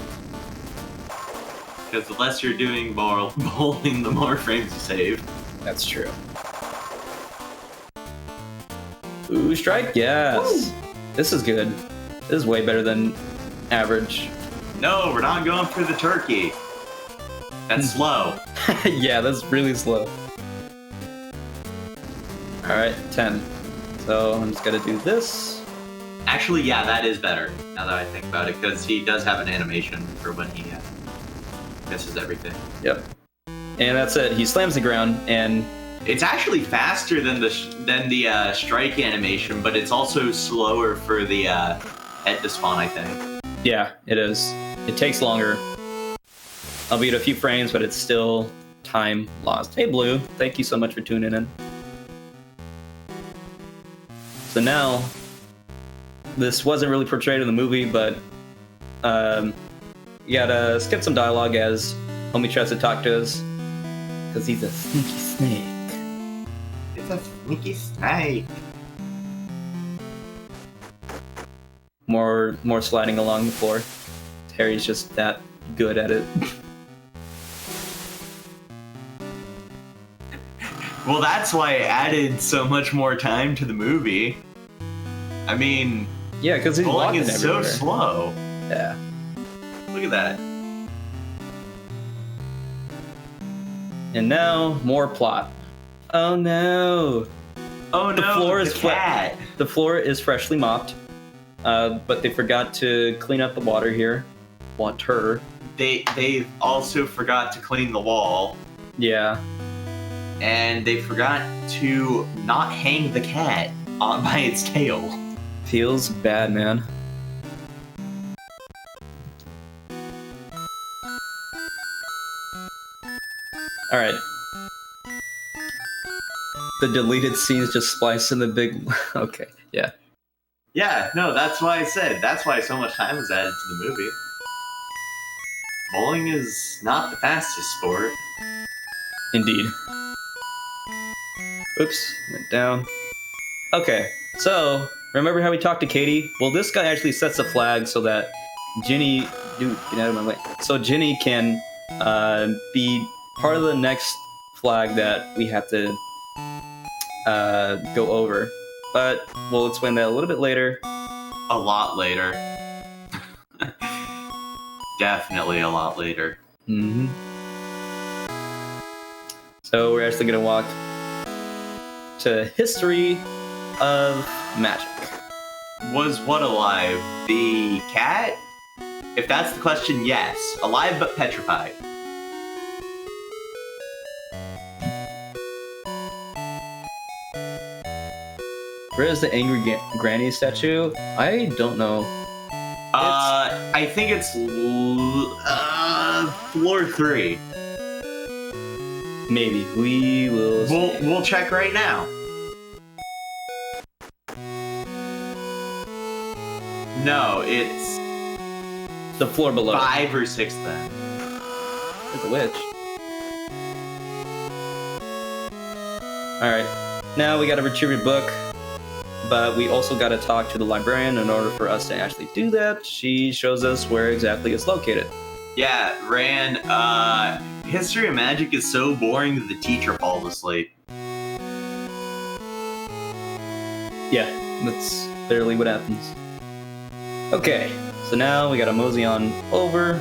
Because the less you're doing bowling, the more frames you save. That's true. Ooh, strike, yes. Woo. This is good. This is way better than average. No, we're not going for the turkey. That's slow. Yeah, that's really slow. Alright, 10. So I'm just gonna do this. Actually, yeah, that is better, now that I think about it, because he does have an animation for when he misses everything. Yep. And that's it. He slams the ground, and it's actually faster than the strike animation, but it's also slower for the head to spawn, I think. Yeah, it is. It takes longer. Albeit a few frames, but it's still time lost. Hey, Blue. Thank you so much for tuning in. So now, this wasn't really portrayed in the movie, but you gotta skip some dialogue as Homie tries to talk to us, because he's a sneaky snake. It's a sneaky snake. More sliding along the floor. Harry's just that good at it. Well, that's why it added so much more time to the movie. I mean, yeah, because he's bowling walking is everywhere. so slow. Yeah. Look at that. And now more plot. Oh no! Oh no! The floor is cat. The floor is freshly mopped, but they forgot to clean up the water here. Water. They also forgot to clean the wall. Yeah. And they forgot to not hang the cat on by its tail. Feels bad, man. Alright. The deleted scenes just splice in the big... Okay, yeah. Yeah, no, that's why I said. That's why so much time was added to the movie. Bowling is not the fastest sport. Indeed. Oops, went down. Okay, so, remember how we talked to Katie? Well, this guy actually sets a flag so that Ginny... Dude, get out of my way. So Ginny can be part of the next flag that we have to go over. But we'll explain that a little bit later. A lot later. Definitely a lot later. Mm-hmm. So we're actually gonna walk to history of magic. Was what alive? The cat? If that's the question, yes. Alive but petrified. Where is the angry granny statue? I don't know. I think it's floor 3. Maybe we will. We'll check right now. No, it's the floor below. 5 or 6 then. There's a witch. Alright, now we gotta retrieve your book, but we also gotta talk to the librarian in order for us to actually do that. She shows us where exactly it's located. Yeah, Ran, History of Magic is so boring that the teacher falls asleep. Yeah, that's literally what happens. Okay, so now we gotta mosey on over.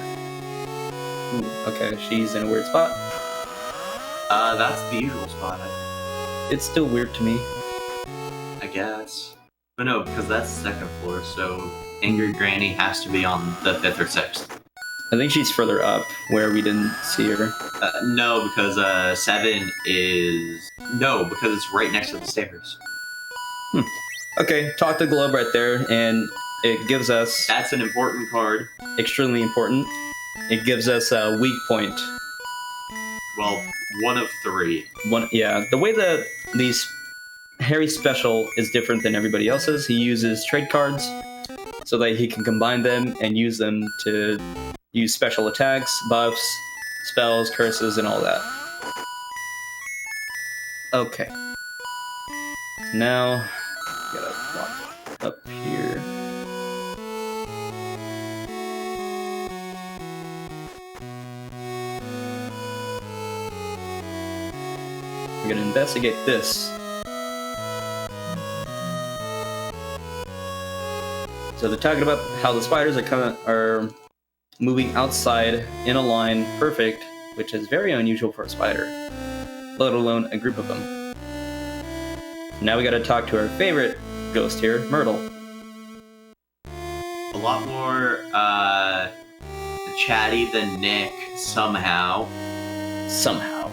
Ooh, okay, she's in a weird spot. That's the usual spot, It's still weird to me. I guess. But no, because that's the 2nd floor, so Angry Granny has to be on the 5th or 6th. I think she's further up, where we didn't see her. No, because 7 is... No, because it's right next to the stairs. Okay, talk to Globe right there, and it gives us... That's an important card. Extremely important. It gives us a weak point. Well, one of 3. Yeah, the way that these Harry's special is different than everybody else's. He uses trade cards so that he can combine them and use them to use special attacks, buffs, spells, curses, and all that. Okay. Now, gotta walk up here. We're gonna investigate this. So they're talking about how the spiders are moving outside in a line, perfect, which is very unusual for a spider, let alone a group of them. Now we gotta talk to our favorite ghost here, Myrtle. A lot more chatty than Nick, somehow. Somehow.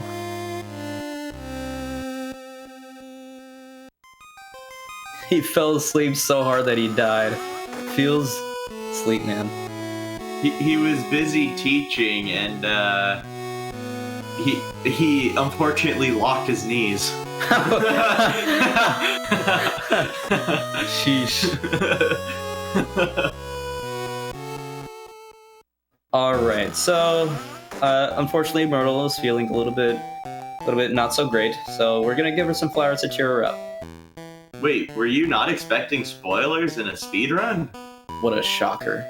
He fell asleep so hard that he died. Feels sleep, man. He was busy teaching, and he unfortunately locked his knees. Sheesh. Alright, so unfortunately Myrtle is feeling a little bit not so great, so we're gonna give her some flowers to cheer her up. Wait, were you not expecting spoilers in a speedrun? What a shocker.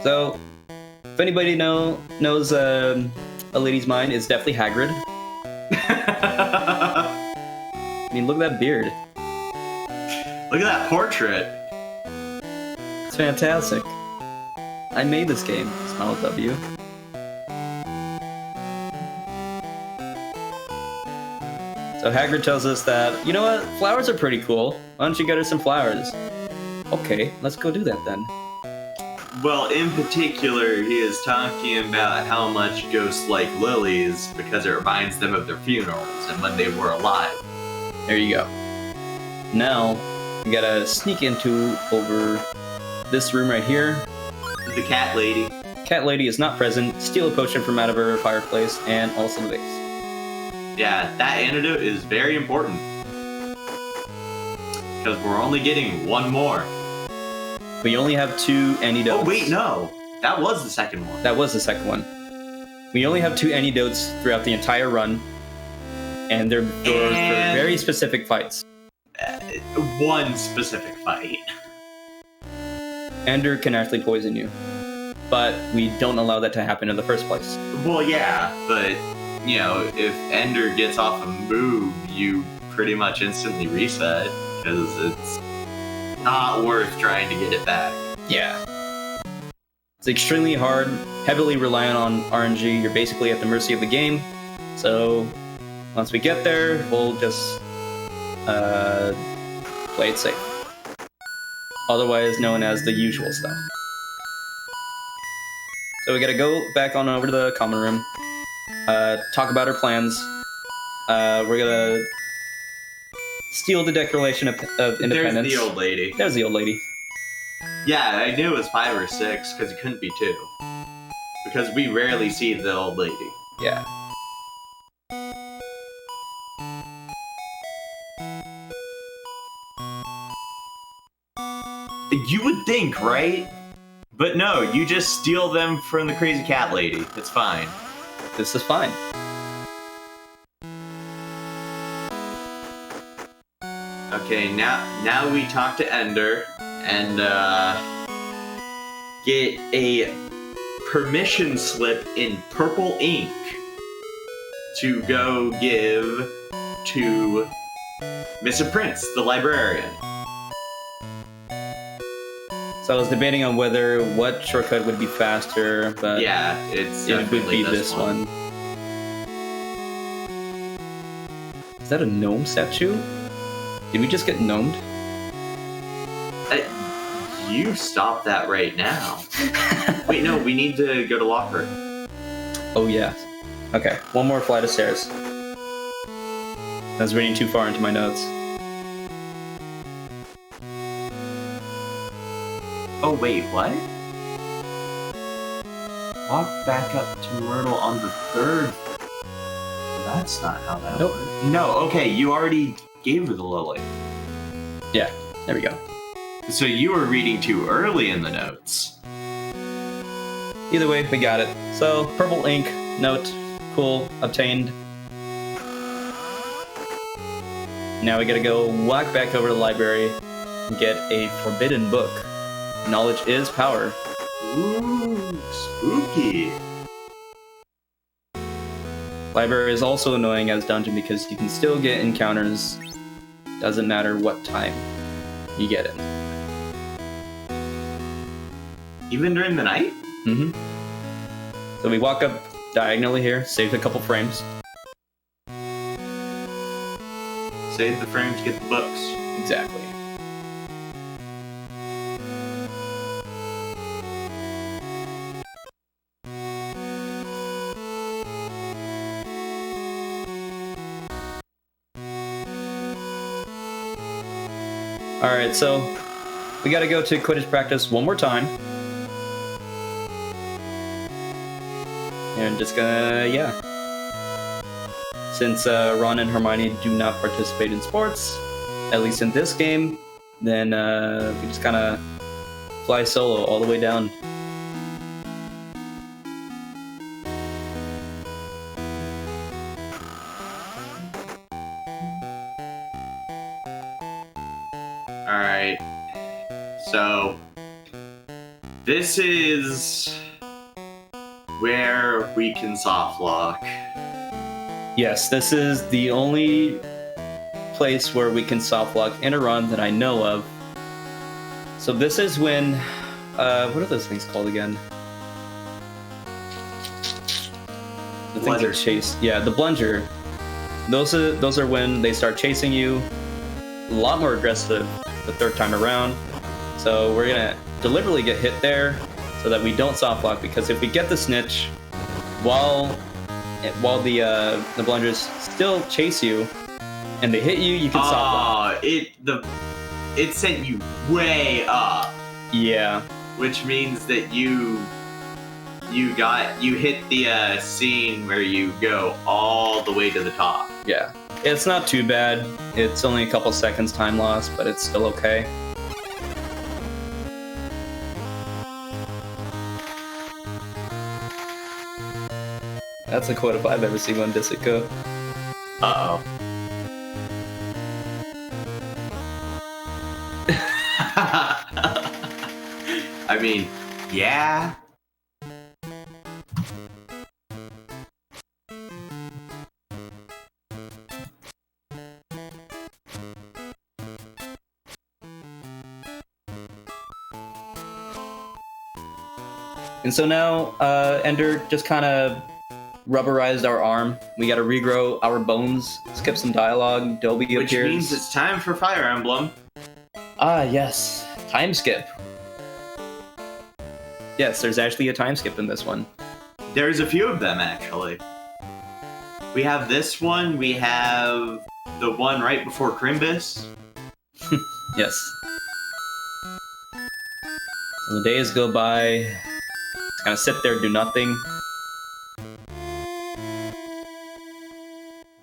So, if anybody knows a lady's mind, it's definitely Hagrid. I mean, look at that beard. Look at that portrait. It's fantastic. I made this game. Smile W. So Hagrid tells us that, you know what, flowers are pretty cool. Why don't you get her some flowers? Okay, let's go do that then. Well, in particular, he is talking about how much ghosts like lilies because it reminds them of their funerals and when they were alive. There you go. Now, we gotta sneak over this room right here. The cat lady. Cat lady is not present. Steal a potion from out of her fireplace and also the vase. Yeah, that antidote is very important. Because we're only getting one more. We only have 2 antidotes. Oh, wait, no. That was the second one. That was the second one. We only have 2 antidotes throughout the entire run. And they're for very specific fights. One specific fight. Ender can actually poison you. But we don't allow that to happen in the first place. Well, yeah, but, you know, if Ender gets off a move, you pretty much instantly reset, because it's not worth trying to get it back. Yeah. It's extremely hard, heavily reliant on RNG. You're basically at the mercy of the game. So, once we get there, we'll just play it safe. Otherwise known as the usual stuff. So we gotta go back on over to the common room, talk about our plans. We're gonna steal the Declaration of Independence. There's the old lady. There's the old lady. Yeah, I knew it was 5 or 6, because it couldn't be 2. Because we rarely see the old lady. Yeah. You would think, right? But no, you just steal them from the crazy cat lady. It's fine. This is fine. Okay, now we talk to Ender and get a permission slip in purple ink to go give to Mr. Prince, the librarian. So I was debating on what shortcut would be faster, but yeah, it would be this one. Is that a gnome statue? Did we just get gnomed? You stop that right now. Wait, no, we need to go to locker. Oh yeah. Okay, one more flight of stairs. I was reading too far into my notes. Oh, wait, what? Walk back up to Myrtle on the 3rd. That's not how that Nope. works. No, okay, you already gave her the lily. Yeah, there we go. So you were reading too early in the notes. Either way, we got it. So, purple ink, note, cool, obtained. Now we gotta go walk back over to the library and get a forbidden book. Knowledge is power. Ooh, spooky. Library is also annoying as dungeon because you can still get encounters. Doesn't matter what time you get it. Even during the night? Mm-hmm. So we walk up diagonally here, saved a couple frames. Save the frames, get the books. Exactly. Alright, so we gotta go to Quidditch practice one more time. And just gonna, yeah. Since Ron and Hermione do not participate in sports, at least in this game, then we just kinda fly solo all the way down. Alright. So, this is where we can soft lock. Yes, this is the only place where we can soft lock in a run that I know of. So this is when, what are those things called again? The things that chase. Yeah, the blunger. Those are when they start chasing you. A lot more aggressive the 3rd time around. So we're gonna deliberately get hit there so that we don't soft lock, because if we get the snitch while the blungers still chase you and they hit you, you can soft lock. It sent you way up. Yeah. Which means that you hit the scene where you go all the way to the top. Yeah. It's not too bad. It's only a couple seconds time loss, but it's still okay. That's a quote if I've ever seen one, does it go? Uh-oh. I mean, yeah. And so now, Ender just kind of rubberized our arm. We gotta regrow our bones, skip some dialogue, Dobby appears. Which means it's time for Fire Emblem. Ah, yes. Time skip. Yes, there's actually a time skip in this one. There's a few of them, actually. We have this one, we have the one right before Crimbus. Yes. So the days go by, just kind of sit there, do nothing.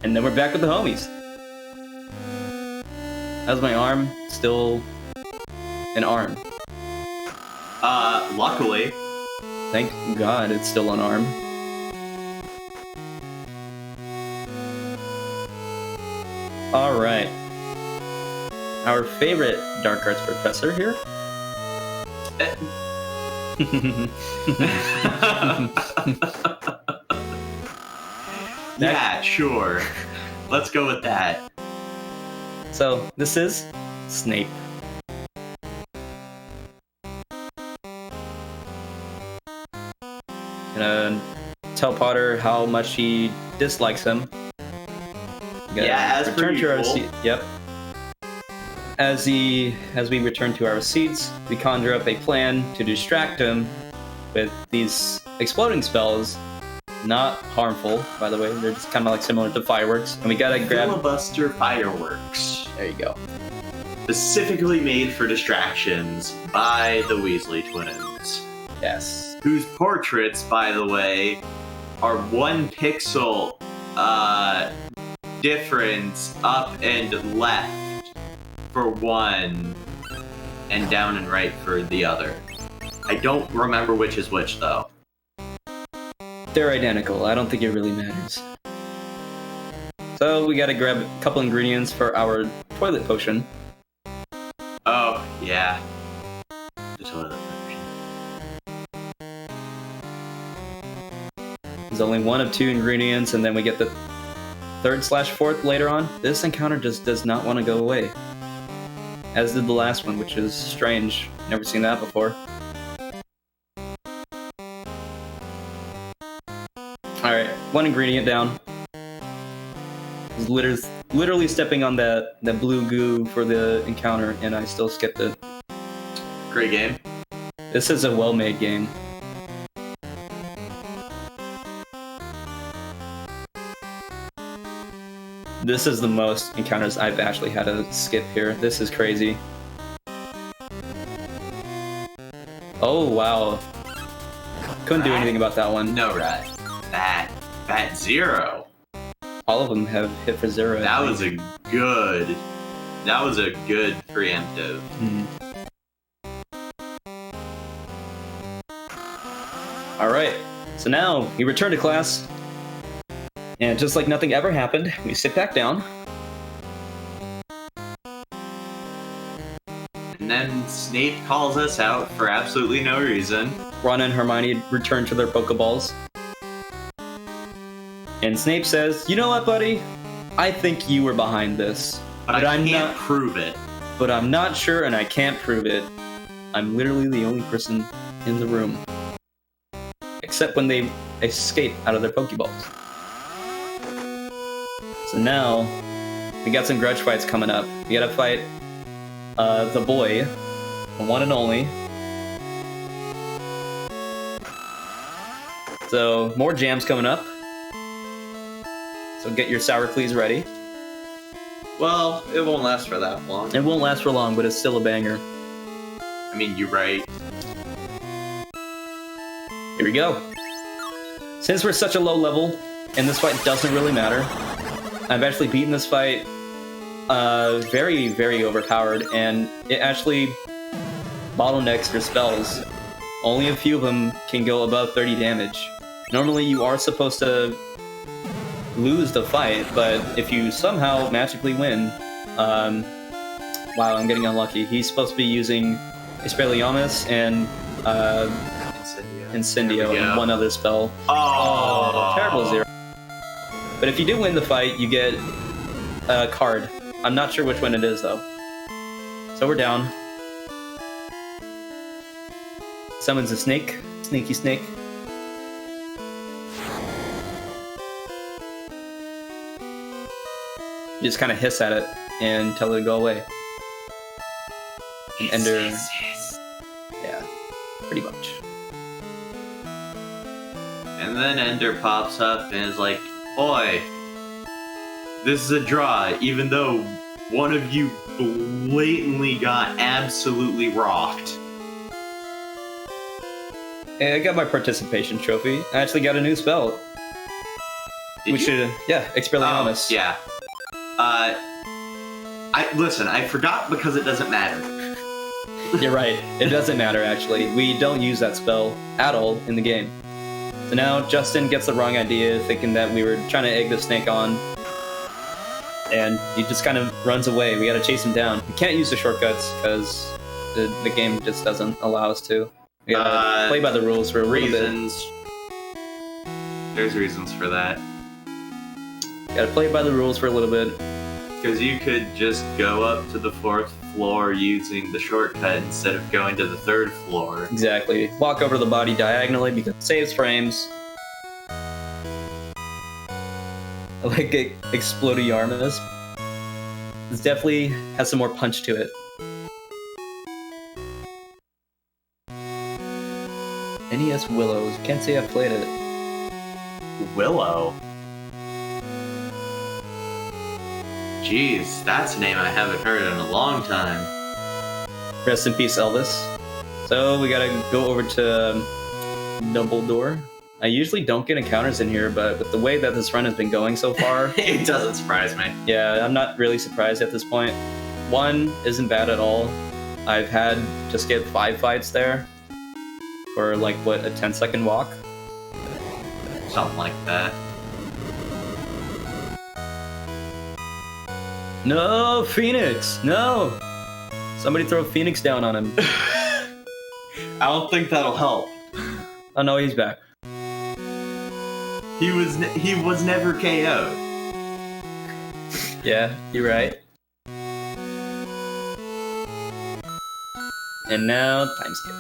And then we're back with the homies. How's my arm? Still an arm. Luckily. Thank God it's still an arm. Alright. Our favorite dark arts professor here. Yeah, sure. Let's go with that. So, this is Snape. Gonna tell Potter how much he dislikes him. Yeah, as per usual. Yep. As we return to our seats, we conjure up a plan to distract him with these exploding spells. Not harmful, by the way. They're just kind of like similar to fireworks. And we gotta grab... Filibuster fireworks. There you go. specifically made for distractions by the Weasley twins. Yes. Whose portraits, by the way, are 1 pixel difference up and left for one, and down and right for the other. I don't remember which is which, though. They're identical. I don't think it really matters. So we gotta grab a couple ingredients for our toilet potion. Oh, yeah. The toilet potion. There's only 1 of 2 ingredients, and then we get the 3rd/4th later on. This encounter just does not want to go away. As did the last one, which is strange. Never seen that before. Alright, 1 ingredient down. I was literally stepping on that blue goo for the encounter, and I still skipped it. Great game. This is a well-made game. This is the most encounters I've actually had to skip here. This is crazy. Oh, wow. Couldn't do anything about that one. No, right. That 0. All of them have hit for 0. That was a good preemptive. Alright, so now we return to class. And just like nothing ever happened, we sit back down. And then Snape calls us out for absolutely no reason. Ron and Hermione return to their Pokeballs. And Snape says, "You know what, buddy? I think you were behind this. But I can't prove it. But I'm not sure, and I can't prove it. I'm literally the only person in the room. Except when they escape out of their Pokeballs." So now, we got some grudge fights coming up. We gotta fight the boy, the one and only. So, more jams coming up. So get your sour clees ready. Well, it won't last for that long. It won't last for long, but it's still a banger. I mean, you're right. Here we go. Since we're such a low level, and this fight doesn't really matter, I've actually beaten this fight very, very overpowered, and it actually bottlenecks your spells. Only a few of them can go above 30 damage. Normally you are supposed to lose the fight, but if you somehow magically win... wow, I'm getting unlucky. He's supposed to be using Expelliarmus and Incendio and one other spell. Oh, terrible 0. But if you do win the fight, you get a card. I'm not sure which one it is, though. So we're down. Summons a snake. Sneaky snake. You just kind of hiss at it and tell it to go away. And Ender... Yeah, pretty much. And then Ender pops up and is like, "Oi, this is a draw, even though one of you blatantly got absolutely rocked." Hey, I got my participation trophy. I actually got a new spell. Did you? Yeah, Expelliarmus. Oh, yeah. I forgot because it doesn't matter. You're right. It doesn't matter, actually. We don't use that spell at all in the game. So now Justin gets the wrong idea, thinking that we were trying to egg the snake on. And he just kind of runs away. We gotta chase him down. We can't use the shortcuts, because the game just doesn't allow us to. We gotta play by the rules for a little bit. There's reasons for that. Gotta play by the rules for a little bit. Because you could just go up to the 4th floor using the shortcut instead of going to the 3rd floor. Exactly. Walk over the body diagonally because it saves frames. I like Explodiarmus. This definitely has some more punch to it. NES Willows. Can't say I've played it. Willow? Jeez, that's a name I haven't heard in a long time. Rest in peace, Elvis. So we gotta go over to Dumbledore. I usually don't get encounters in here, but with the way that this run has been going so far, It doesn't surprise me. yeah, I'm not really surprised at this point. 1 isn't bad at all. I've had to skip 5 fights there for like, what, a 10-second walk? Something like that. No, Phoenix! No! Somebody throw Phoenix down on him. I don't think that'll help. Oh no, he's back. He was never KO'd. Yeah, you're right. And now, time skip.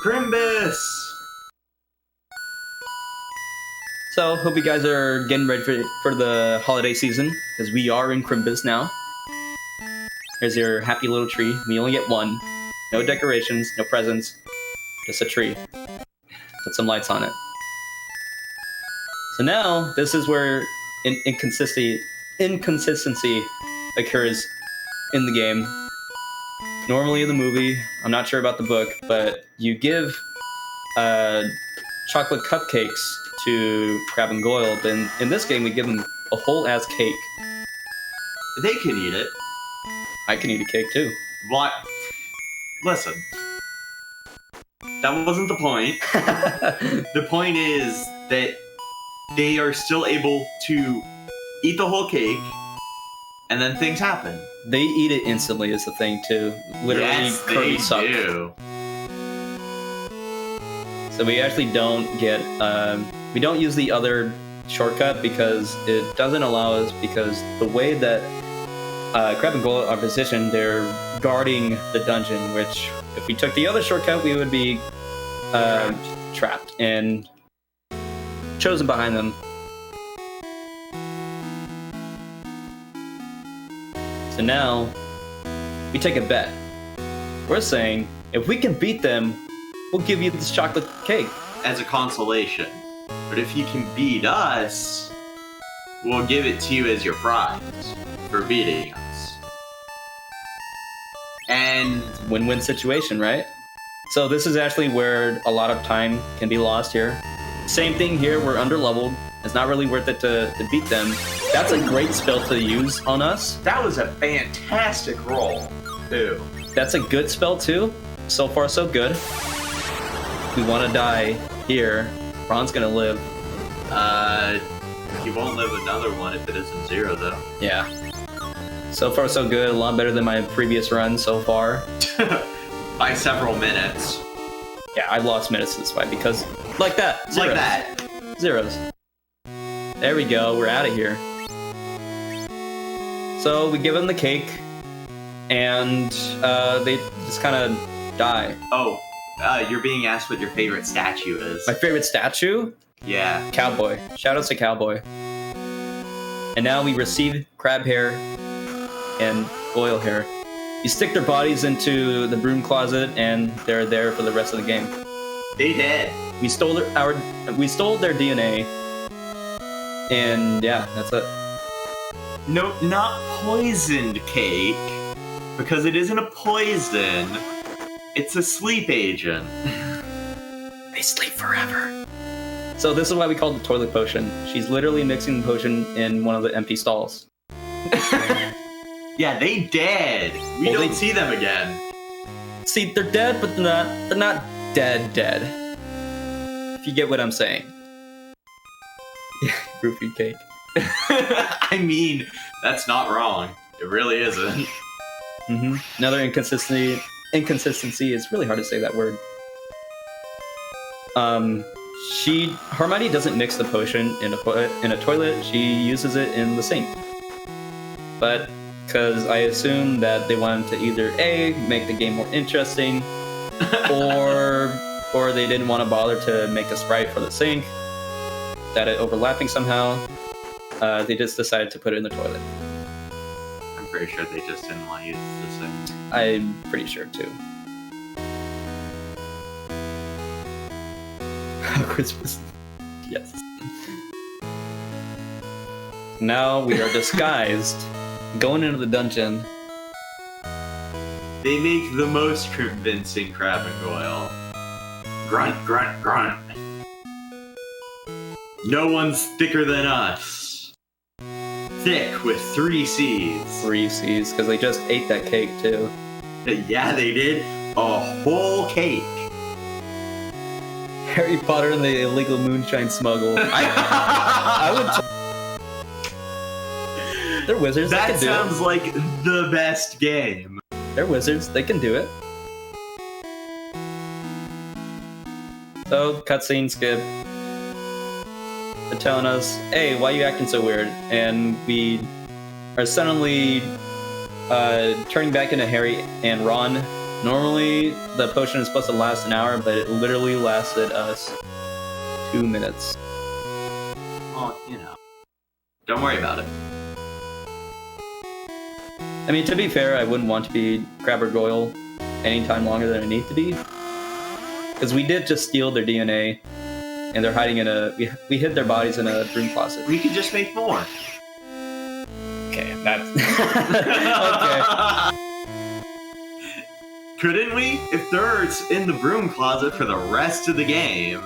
Grimbus! So, hope you guys are getting ready for the holiday season, because we are in Crimbus now. Here's your happy little tree. We only get 1. No decorations, no presents, just a tree. Put some lights on it. So now, this is where inconsistency occurs in the game. Normally in the movie, I'm not sure about the book, but you give chocolate cupcakes to Crab and Goyle, but in this game we give them a whole ass cake. They can eat it. I can eat a cake too. What? Listen. That wasn't the point. The point is that they are still able to eat the whole cake, and then things happen. They eat it instantly is the thing too. Literally, Yes, they curly suck. do. So we actually don't get, we don't use the other shortcut because it doesn't allow us, because the way that Crab and Goyle are positioned, they're guarding the dungeon, which if we took the other shortcut, we would be trapped and chosen behind them. So now, we take a bet. We're saying, if we can beat them, we'll give you this chocolate cake. As a consolation. But if you can beat us, we'll give it to you as your prize for beating us. And Win-win situation, right? So this is actually where a lot of time can be lost here. Same thing here, we're under-leveled. It's not really worth it to beat them. That's a great spell to use on us. that was a fantastic roll, too. That's a good spell too. So far, so good. We want to die here. Ron's gonna live. He won't live another one if it isn't 0, though. Yeah. So far, so good. A lot better than my previous run so far. By several minutes. Yeah, I lost minutes this fight because, like that, Like that. zeros. There we go. We're out of here. So we give them the cake, and they just kind of die. Oh, you're being asked what your favorite statue is. My favorite statue? Yeah. Cowboy. Shoutouts to Cowboy. And now we receive crab hair and Goyle hair. You stick their bodies into the broom closet, and they're there for the rest of the game. They did. We stole their DNA, and yeah, that's it. No, not poisoned cake, because it isn't a poison. It's a sleep agent. They sleep forever. So this is why we call it the toilet potion. She's literally mixing the potion in one of the empty stalls. Yeah, they dead. We Well, don't they- see them again. See, they're dead, but they're not dead. If you get what I'm saying. Roofie cake. I mean, that's not wrong. It really isn't. Another inconsistency is really hard to say that word. Hermione doesn't mix the potion in a toilet. She uses it in the sink. But because I assume that they wanted to either A, make the game more interesting, or they didn't want to bother to make a sprite for the sink, that it overlapping somehow, they just decided to put it in the toilet. I'm pretty sure they just didn't want to use this thing. I'm pretty sure too. Christmas. Yes. Now we are disguised, going into the dungeon. They make the most convincing crab and goyle. Grunt, grunt, grunt. No one's thicker than us. Thick with 3 C's. 3 C's, because they just ate that cake too. Yeah, they did. A whole cake. Harry Potter and the illegal moonshine smuggle. I would. They're wizards. That they can sounds do it. like the best game. They're wizards. They can do it. So, cutscene skip. They're telling us, hey, why are you acting so weird? And we are suddenly turning back into Harry and Ron. Normally, the potion is supposed to last an hour, but it literally lasted us 2 minutes. Well, you know. Don't worry about it. I mean, to be fair, I wouldn't want to be Crab or Goyle any time longer than I need to be. Because we did just steal their DNA, and they're hiding in a... We hid their bodies in a broom closet. We could just make more. Okay, that's... okay. Couldn't we? If they're in the broom closet for the rest of the game,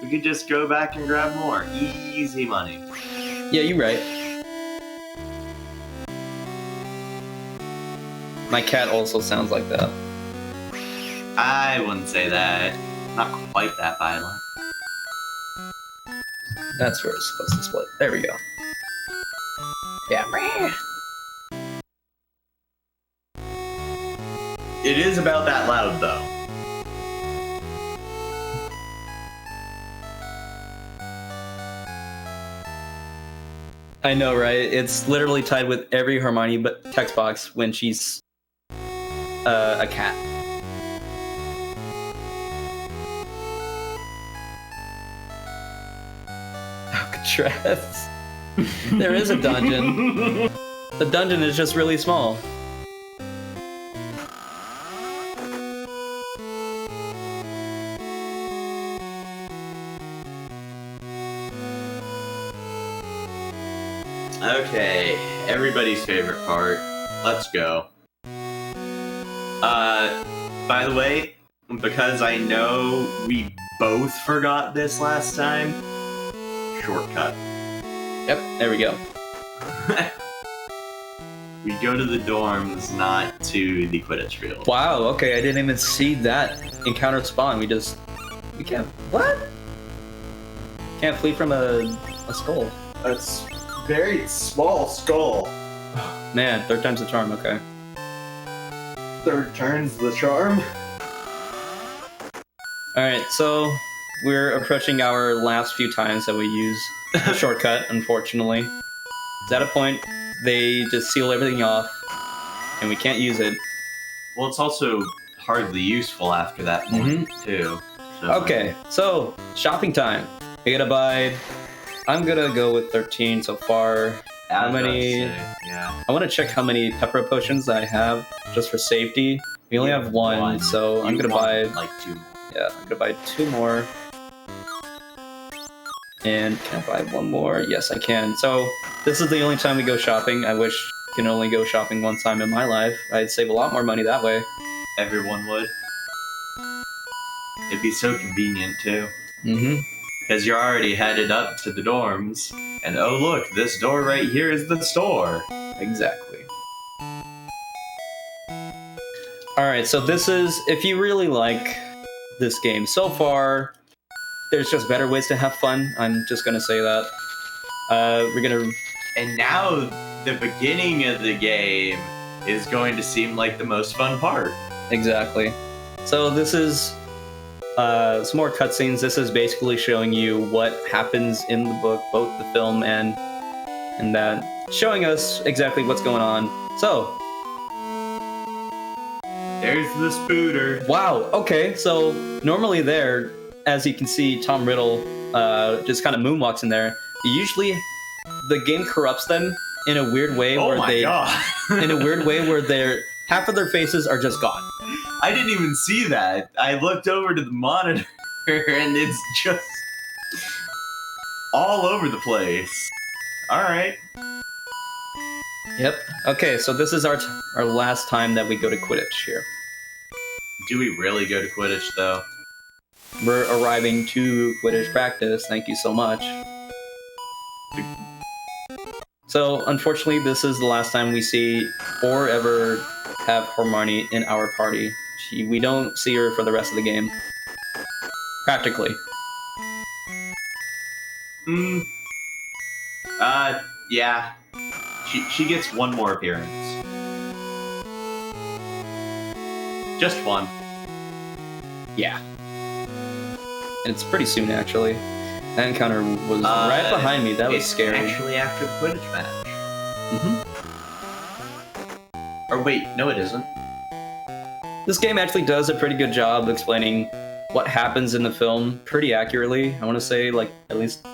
we could just go back and grab more. Easy money. Yeah, you're right. My cat also sounds like that. I wouldn't say that. Not quite that violent. That's where it's supposed to split. There we go. Yeah. It is about that loud, though. I know, right? It's literally tied with every Hermione text box when she's a cat. Alcatraz. There is a dungeon. The dungeon is just really small. Okay, everybody's favorite part. Let's go. By the way, because I know we both forgot this last time, shortcut. Yep, there we go. We go to the dorms, not to the Quidditch field. Wow, okay, I didn't even see that encounter spawn. We can't, what? Can't flee from a skull. That's very small skull. Man, 3rd time's the charm, okay. 3rd turn's the charm. Alright, so we're approaching our last few times that we use the shortcut, unfortunately. It's at a point, they just seal everything off, and we can't use it. Well, it's also hardly useful after that point, too. So. Okay, so, shopping time. We gotta buy... I'm gonna go with 13 so far. How many... Yeah. I want to check how many pepper potions I have, just for safety. We only have one, so I'm gonna buy... like 2 more. Yeah, I'm gonna buy 2 more. And can I buy 1 more? Yes, I can. So, this is the only time we go shopping. I wish I can only go shopping 1 time in my life. I'd save a lot more money that way. Everyone would. It'd be so convenient, too. Mm-hmm. Because you're already headed up to the dorms, and oh look, this door right here is the store. Exactly. Alright, so this is... If you really like this game so far, there's just better ways to have fun. I'm just gonna say that. We're gonna... And now, the beginning of the game is going to seem like the most fun part. Exactly. So this is some more cutscenes. This is basically showing you what happens in the book, both the film and that, showing us exactly what's going on. So, there's the spooter. wow, okay, so normally there, as you can see, Tom Riddle just kind of moonwalks in there. Usually, the game corrupts them in a weird way Oh where my god. in a weird way where they're half of their faces are just gone. I didn't even see that. I looked over to the monitor and it's just all over the place. Alright. Yep. Okay, so this is our last time that we go to Quidditch here. Do we really go to Quidditch, though? We're arriving to Quidditch practice. Thank you so much. So, unfortunately, this is the last time we see or ever have Hermione in our party. We don't see her for the rest of the game. Practically. Yeah. She gets one more appearance. Just one. Yeah. And it's pretty soon, actually. That encounter was right behind me. That was scary. Actually, after the Quidditch match. Or wait, no, it isn't. This game actually does a pretty good job explaining what happens in the film pretty accurately. I want to say, like, at least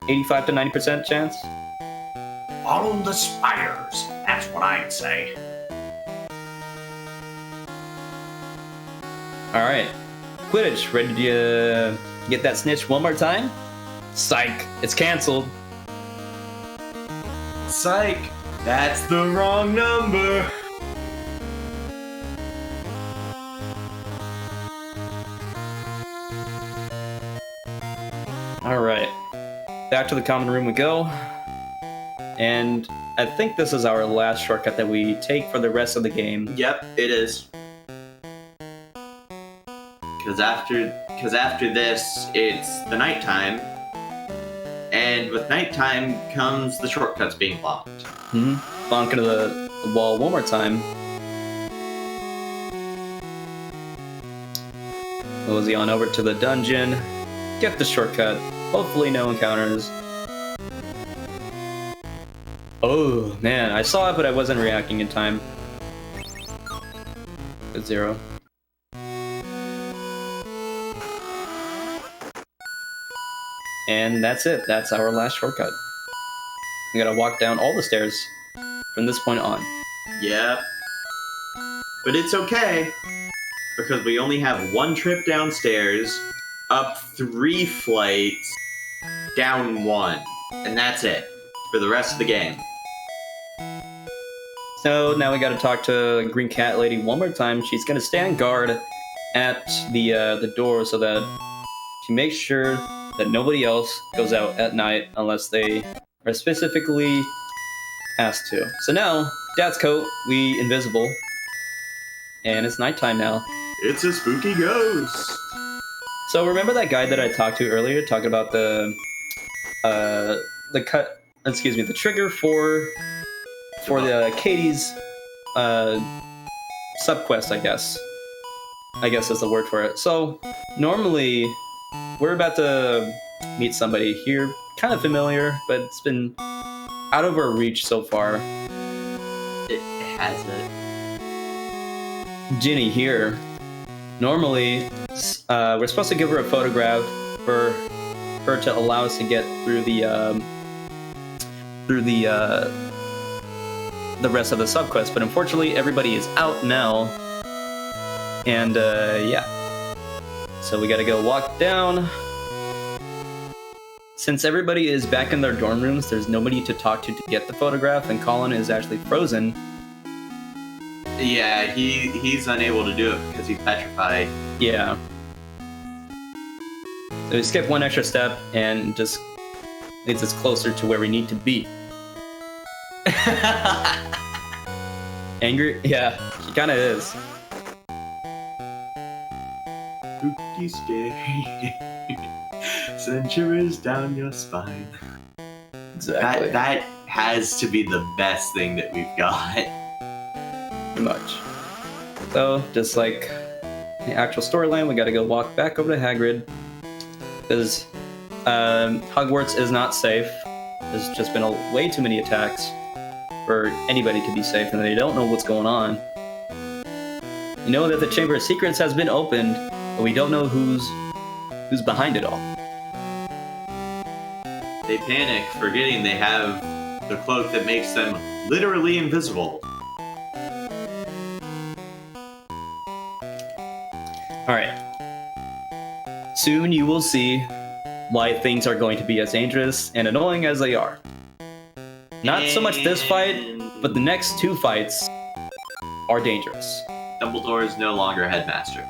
85 to 90% chance. Follow the spiders. That's what I'd say. All right. Quidditch, ready to get that snitch one more time? Psych, it's canceled. Psych! That's the wrong number! All right. Back to the common room we go. And I think this is our last shortcut that we take for the rest of the game. Yep, it is. Because after this, it's the nighttime. And with nighttime comes the shortcuts being blocked. Bonk into the wall one more time. Mosey on over to the dungeon. Get the shortcut. Hopefully no encounters. Oh, man. I saw it, but I wasn't reacting in time. Good 0. And that's it. That's our last shortcut. We gotta walk down all the stairs from this point on. Yep. But it's okay, because we only have one trip downstairs, up 3 flights, down 1. And that's it, for the rest of the game. So now we gotta talk to Green Cat Lady one more time. She's gonna stand guard at the door so that she makes sure that nobody else goes out at night unless they are specifically asked to. So now, Dad's coat, we invisible, and it's nighttime now. It's a spooky ghost! So remember that guy that I talked to earlier, talking about the trigger for the Katie's subquest, I guess. I guess is the word for it. So normally we're about to meet somebody here, kind of familiar, but it's been out of our reach so far. It hasn't. Ginny here. Normally, we're supposed to give her a photograph for her to allow us to get through the rest of the subquest, but unfortunately everybody is out now, and yeah. So we gotta go walk down. Since everybody is back in their dorm rooms, there's nobody to talk to get the photograph, and Colin is actually frozen. Yeah, he's unable to do it because he's petrified. Yeah. So we skip one extra step and just leads us closer to where we need to be. Angry? Yeah, she kind of is. Spooky, scary. Send shivers down your spine. Exactly. That has to be the best thing that we've got. Pretty much. So, just like the actual storyline, we gotta go walk back over to Hagrid. Because Hogwarts is not safe. There's just been way too many attacks for anybody to be safe, and they don't know what's going on. You know that the Chamber of Secrets has been opened, but we don't know who's behind it all. They panic, forgetting they have the cloak that makes them literally invisible. Alright. Soon you will see why things are going to be as dangerous and annoying as they are. Not so much this fight, but the next 2 fights are dangerous. Dumbledore is no longer headmaster.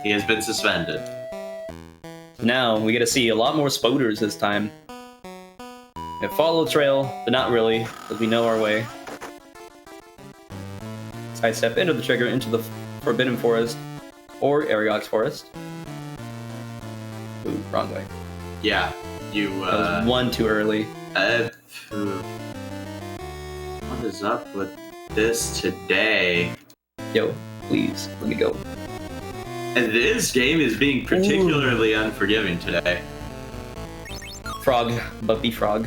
He has been suspended. Now we get to see a lot more spoders this time. We follow the trail, but not really, because we know our way. Sidestep into the trigger into the Forbidden Forest or Aragog's Forest. Ooh, wrong way. Yeah, you. That was 1 too early. What is up with this today? Yo, please let me go. And this game is being particularly unforgiving today. Frog, Bumpy Frog.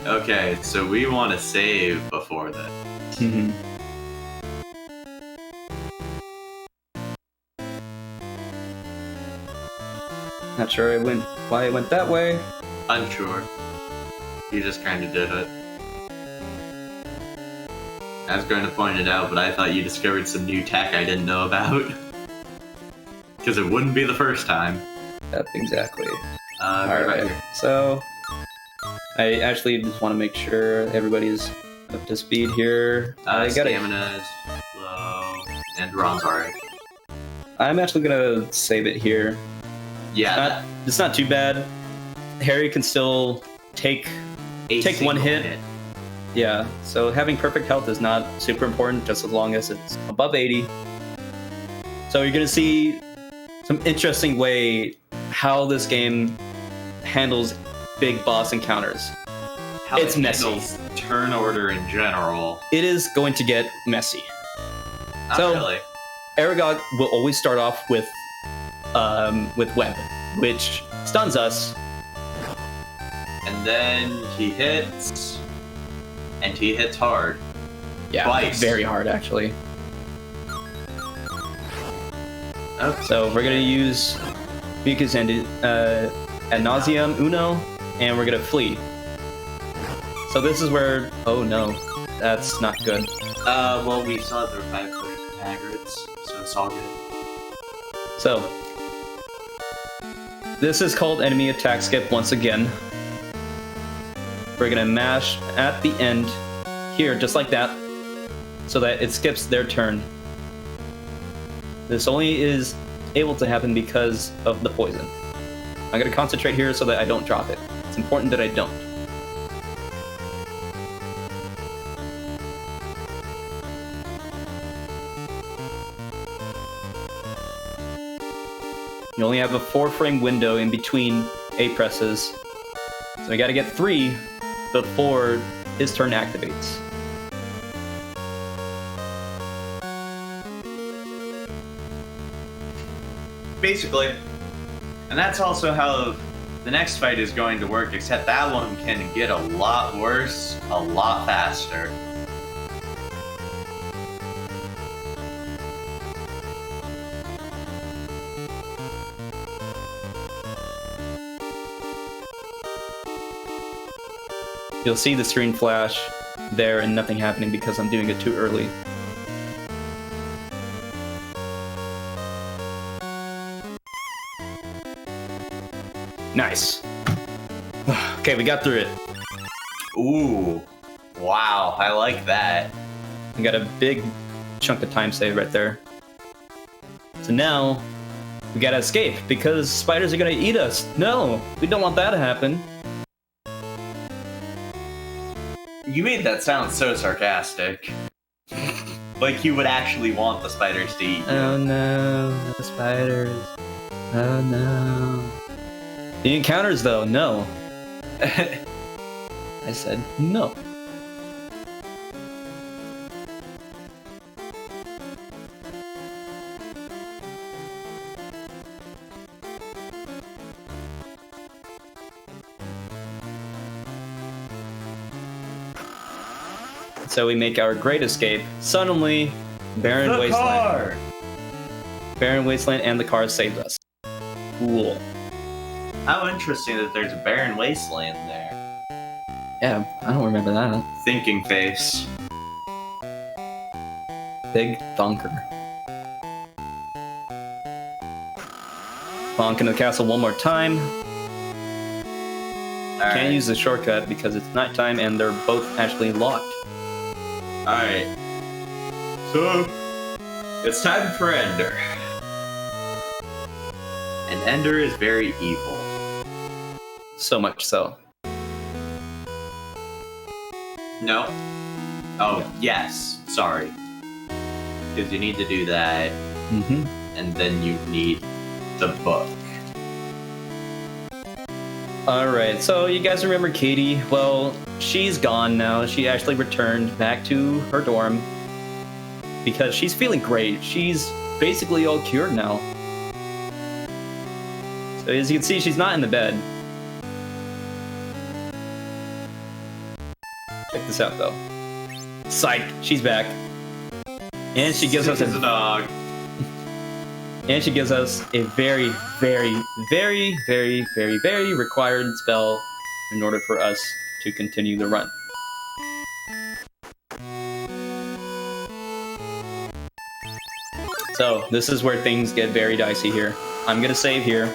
Okay, so we want to save before this. Not sure why it went that way. Unsure. You just kind of did it. I was going to point it out, but I thought you discovered some new tech I didn't know about. Because it wouldn't be the first time. Yep, exactly. Right Alright, here. so I actually just want to make sure everybody's up to speed here. I gotta. Stamina is low, and Ron's alright. I'm actually gonna save it here. Yeah, It's not too bad. Harry can still take one hit. Yeah, so having perfect health is not super important, just as long as it's above 80. So you're gonna see some interesting way how this game handles big boss encounters. How It's it messy. handles turn order in general. It is going to get messy. Not So- really. Aragog will always start off with Web, which stuns us. And then he hits, and he hits hard. Yeah, Twice. very hard actually. Okay. So we're gonna use Vika's Ad Nauseam Uno, and we're gonna flee. So this is where, oh no, that's not good. Well, we still have the revive push from Hagrid's, so it's all good. So this is called enemy attack skip once again. We're gonna mash at the end here, just like that, so that it skips their turn. This only is able to happen because of the poison. I'm gonna concentrate here so that I don't drop it. It's important that I don't. You only have a 4-frame window in between A presses, so we gotta get 3 before his turn activates. Basically. And that's also how the next fight is going to work, except that one can get a lot worse, a lot faster. You'll see the screen flash there and nothing happening because I'm doing it too early. Nice. Okay, we got through it. Ooh. Wow, I like that. We got a big chunk of time saved right there. So now, we gotta escape because spiders are gonna eat us. No, we don't want that to happen. You made that sound so sarcastic. Like you would actually want the spiders to eat you. Oh no, the spiders. Oh no. The encounters though, no. I said no. So we make our great escape. Suddenly, Barren Wasteland. Barren Wasteland and the car saved us. Cool. How interesting that there's a barren wasteland there. Yeah, I don't remember that. Thinking face. Big thunker. Bonk into the castle one more time. Can't use the shortcut because it's nighttime and they're both actually locked. Alright. So, it's time for Ender. And Ender is very evil. So much so. No. Oh, yes. Sorry. Because you need to do that, Mm-hmm. and then you need the book. Alright, so you guys remember Katie? Well, she's gone now. She actually returned back to her dorm because she's feeling great. She's basically all cured now. So as you can see, she's not in the bed. Check this out, though. Psych, she's back. And she gives us Sick as a dog. And she gives us a very, very, very, very, very, very required spell in order for us to continue the run. So, this is where things get very dicey here. I'm gonna save here.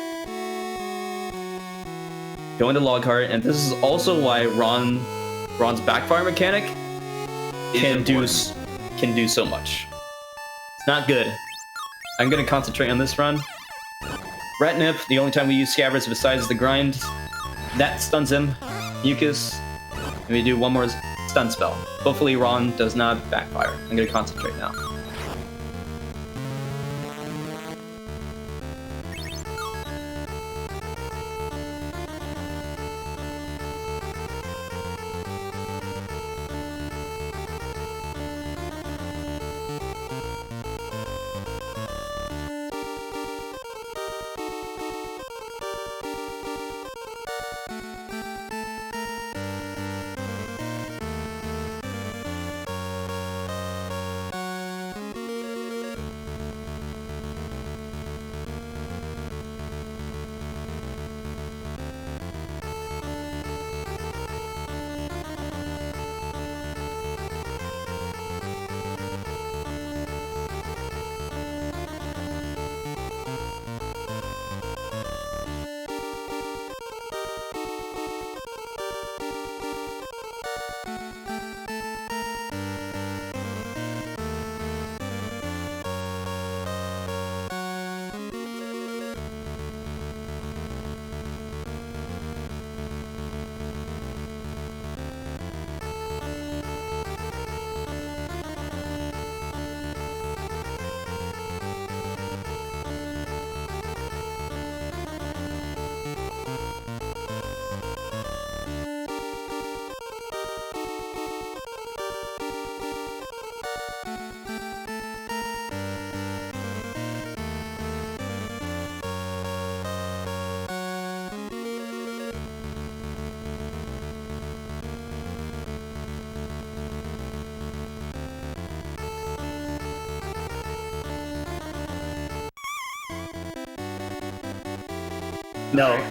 Go into Lockhart, and this is also why Ron's backfire mechanic can do so much. It's not good. I'm gonna concentrate on this run. Ratnip, the only time we use Scabbards besides the grind, that stuns him. Mucus, and we do one more stun spell. Hopefully Ron does not backfire. I'm gonna concentrate now.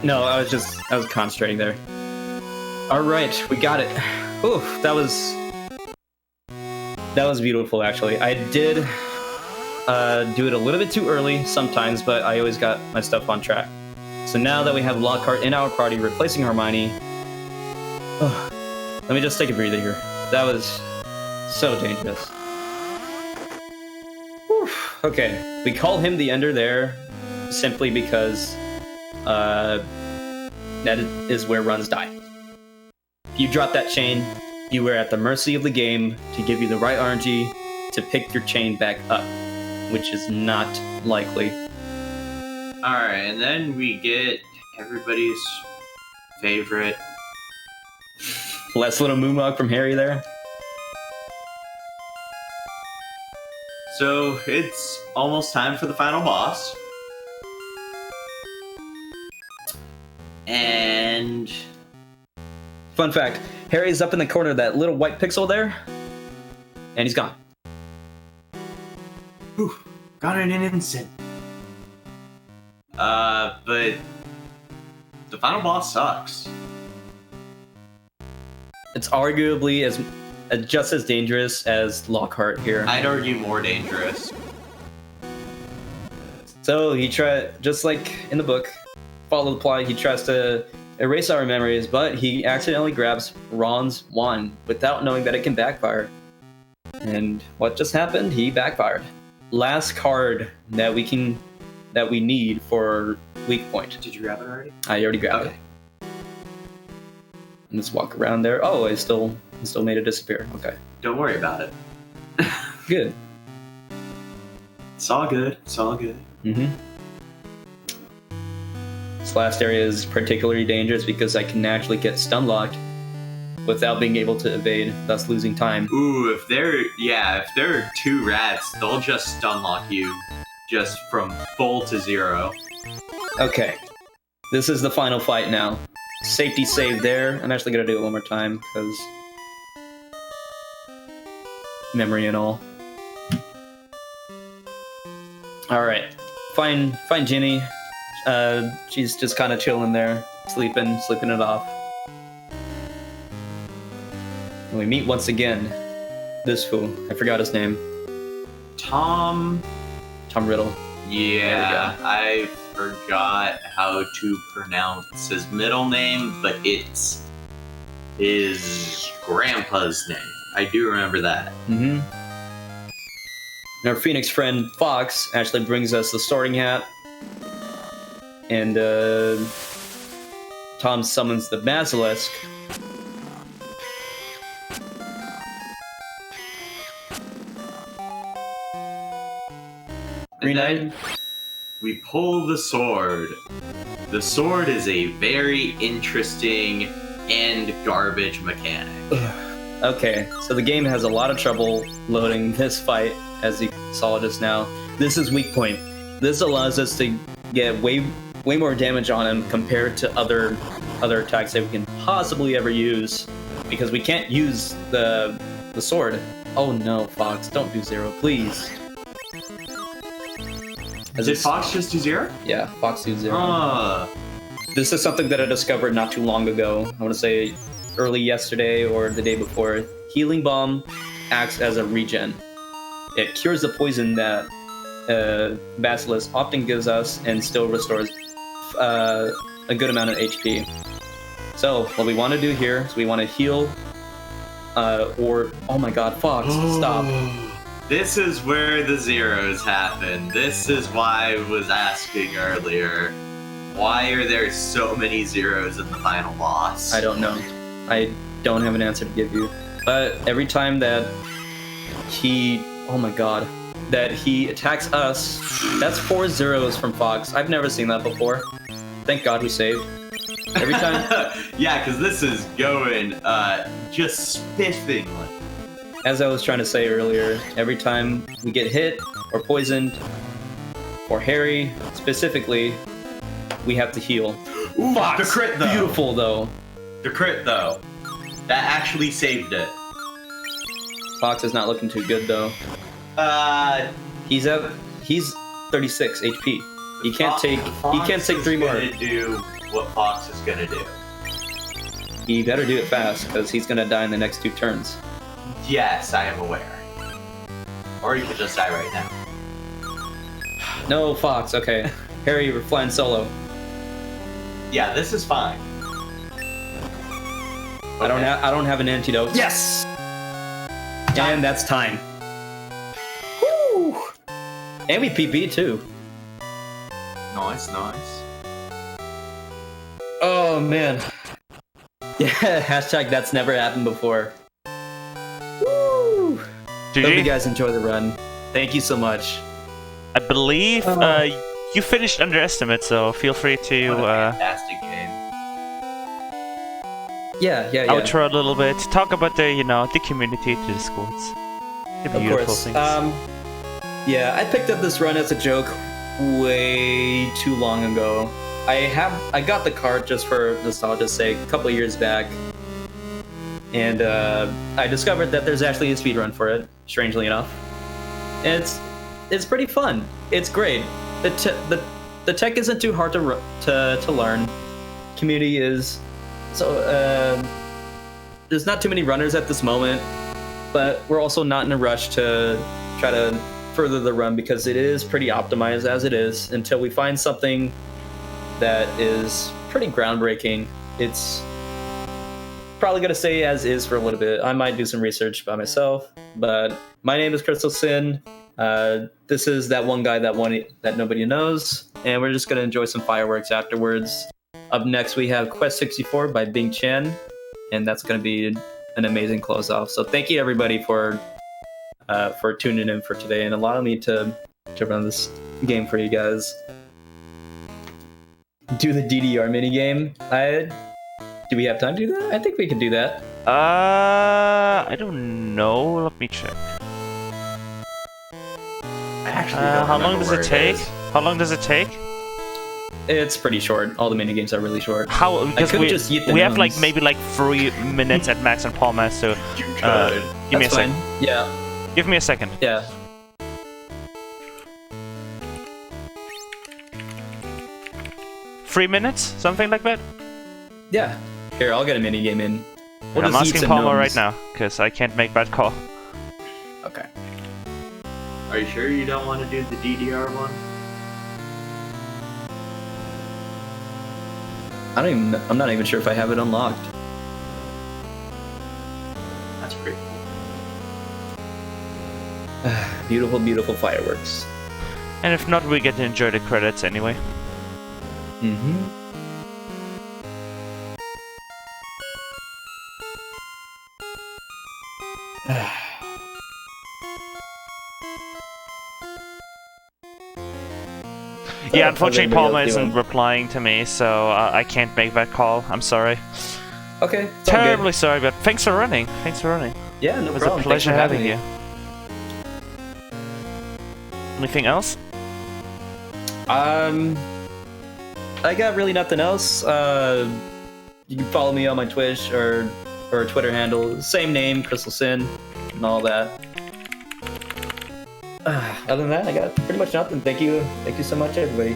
No, I was concentrating there. Alright, we got it. Oof, that was beautiful, actually. I did do it a little bit too early sometimes, but I always got my stuff on track. So now that we have Lockhart in our party replacing Hermione, let me just take a breather here. That was so dangerous. Whew. Okay, we call him the Ender there simply because that is where runs die. If you drop that chain, you were at the mercy of the game to give you the right RNG to pick your chain back up, which is not likely. Alright, and then we get everybody's favorite. Last little moonwalk from Harry there. So, it's almost time for the final boss. And Fun fact, Harry's up in the corner of that little white pixel there, and he's gone. Whew, got it in an instant. but the final boss sucks. It's arguably as just as dangerous as Lockhart here. I'd argue more dangerous. So he just like in the book, follow the plot, he tries to erase our memories, but he accidentally grabs Ron's wand without knowing that it can backfire. And what just happened? He backfired. Last card that we need for weak point. Did you grab it already? I already grabbed it. And just walk around there. Oh, I still made it disappear. Okay. Don't worry about it. Good. It's all good. It's all good. Mm-hmm. This last area is particularly dangerous because I can actually get stun locked without being able to evade, thus losing time. Ooh, if there are 2 rats, they'll just stun lock you just from full to 0. Okay. This is the final fight now. Safety save there. I'm actually gonna do it one more time because memory and all. All right. Find Ginny. She's just kind of chilling there, sleeping it off. And we meet once again. This fool. I forgot his name. Tom Riddle. Yeah, I forgot how to pronounce his middle name, but it's his grandpa's name. I do remember that. Mm-hmm. And our Phoenix friend Fox actually brings us the Sorting Hat. And Tom summons the Basilisk. Green Knight. We pull the sword. The sword is a very interesting and garbage mechanic. Okay, so the game has a lot of trouble loading this fight, as you saw just now. This is weak point. This allows us to get way more damage on him compared to other attacks that we can possibly ever use, because we can't use the sword. Oh no, Fox, don't do 0, please. Did Fox just do 0? Yeah, Fox do 0. This is something that I discovered not too long ago. I want to say early yesterday or the day before. Healing Bomb acts as a regen. It cures the poison that Basilisk often gives us and still restores a good amount of HP. So what we want to do here is we want to heal or... Oh my god, Fox, stop. This is where the 0s happen. This is why I was asking earlier. Why are there so many 0s in the final boss? I don't know. I don't have an answer to give you. But every time that he... Oh my god. That he attacks us, that's 4 0s from Fox. I've never seen that before. Thank god we saved. Every time... Yeah, because this is going just spiffingly. As I was trying to say earlier, every time we get hit or poisoned, or Harry specifically, we have to heal. Ooh, Fox, the crit though. Beautiful though. The crit though. That actually saved it. Fox is not looking too good though. He's 36 HP. He can't take 3 more. He's gonna do what Fox is gonna do. He better do it fast, because he's gonna die in the next 2 turns. Yes, I am aware. Or you could just die right now. No, Fox. Okay, Harry, we're flying solo. Yeah, this is fine. I don't have an antidote. Yes. And that's time. Woo! And we PB too. Nice, nice. Oh man. Yeah. Hashtag that's never happened before. Woo! Hope you guys enjoy the run. Thank you so much. I believe you finished Underestimate, so feel free to What a fantastic game. Yeah. outro a little bit, talk about the community, the Discords, the Of beautiful course. things. Yeah, I picked up this run as a joke way too long ago. I got the card just for nostalgia's sake a couple years back, and I discovered that there's actually a speedrun for it, strangely enough. And it's pretty fun. It's great. The tech isn't too hard to learn. Community is so there's not too many runners at this moment, but we're also not in a rush to try to further the run because it is pretty optimized as it is until we find something that is pretty groundbreaking. It's probably going to stay as is for a little bit. I might do some research by myself, but my name is CrystalS1n. This is that one guy that nobody knows, and we're just going to enjoy some fireworks afterwards. Up next, we have Quest 64 by Bing Chen, and that's going to be an amazing close off. So thank you everybody for tuning in for today and allowing me to run this game for you guys. Do the DDR minigame. Do we have time to do that? I think we can do that. I don't know. Let me check. I actually don't how long remember does where it take? is. How long does it take? It's pretty short. All the minigames are really short. How? Because could've just yeet the we have like gnomes. maybe like 3 minutes at max on Palma, so You could. give me a That's second. fine. Yeah, Give me a second. yeah. 3 minutes, something like that. Yeah. Here, I'll get a minigame in. We'll I'm just yeet asking some Palma gnomes. right now because I can't make that call. Okay. Are you sure you don't want to do the DDR one? I'm not even sure if I have it unlocked. That's pretty cool. Beautiful, beautiful fireworks. And if not, we get to enjoy the credits anyway. Mm-hmm. Yeah, unfortunately, How's everybody Palma else isn't doing? replying to me, so I can't make that call. I'm sorry. Okay. it's all good. Terribly sorry, but thanks for running. Thanks for running. Yeah, no It was problem. a Thanks pleasure for having me. you. Anything else? I got really nothing else. You can follow me on my Twitch or Twitter handle, same name, CrystalS1n, and all that. Other than that, I got pretty much nothing. Thank you so much, everybody.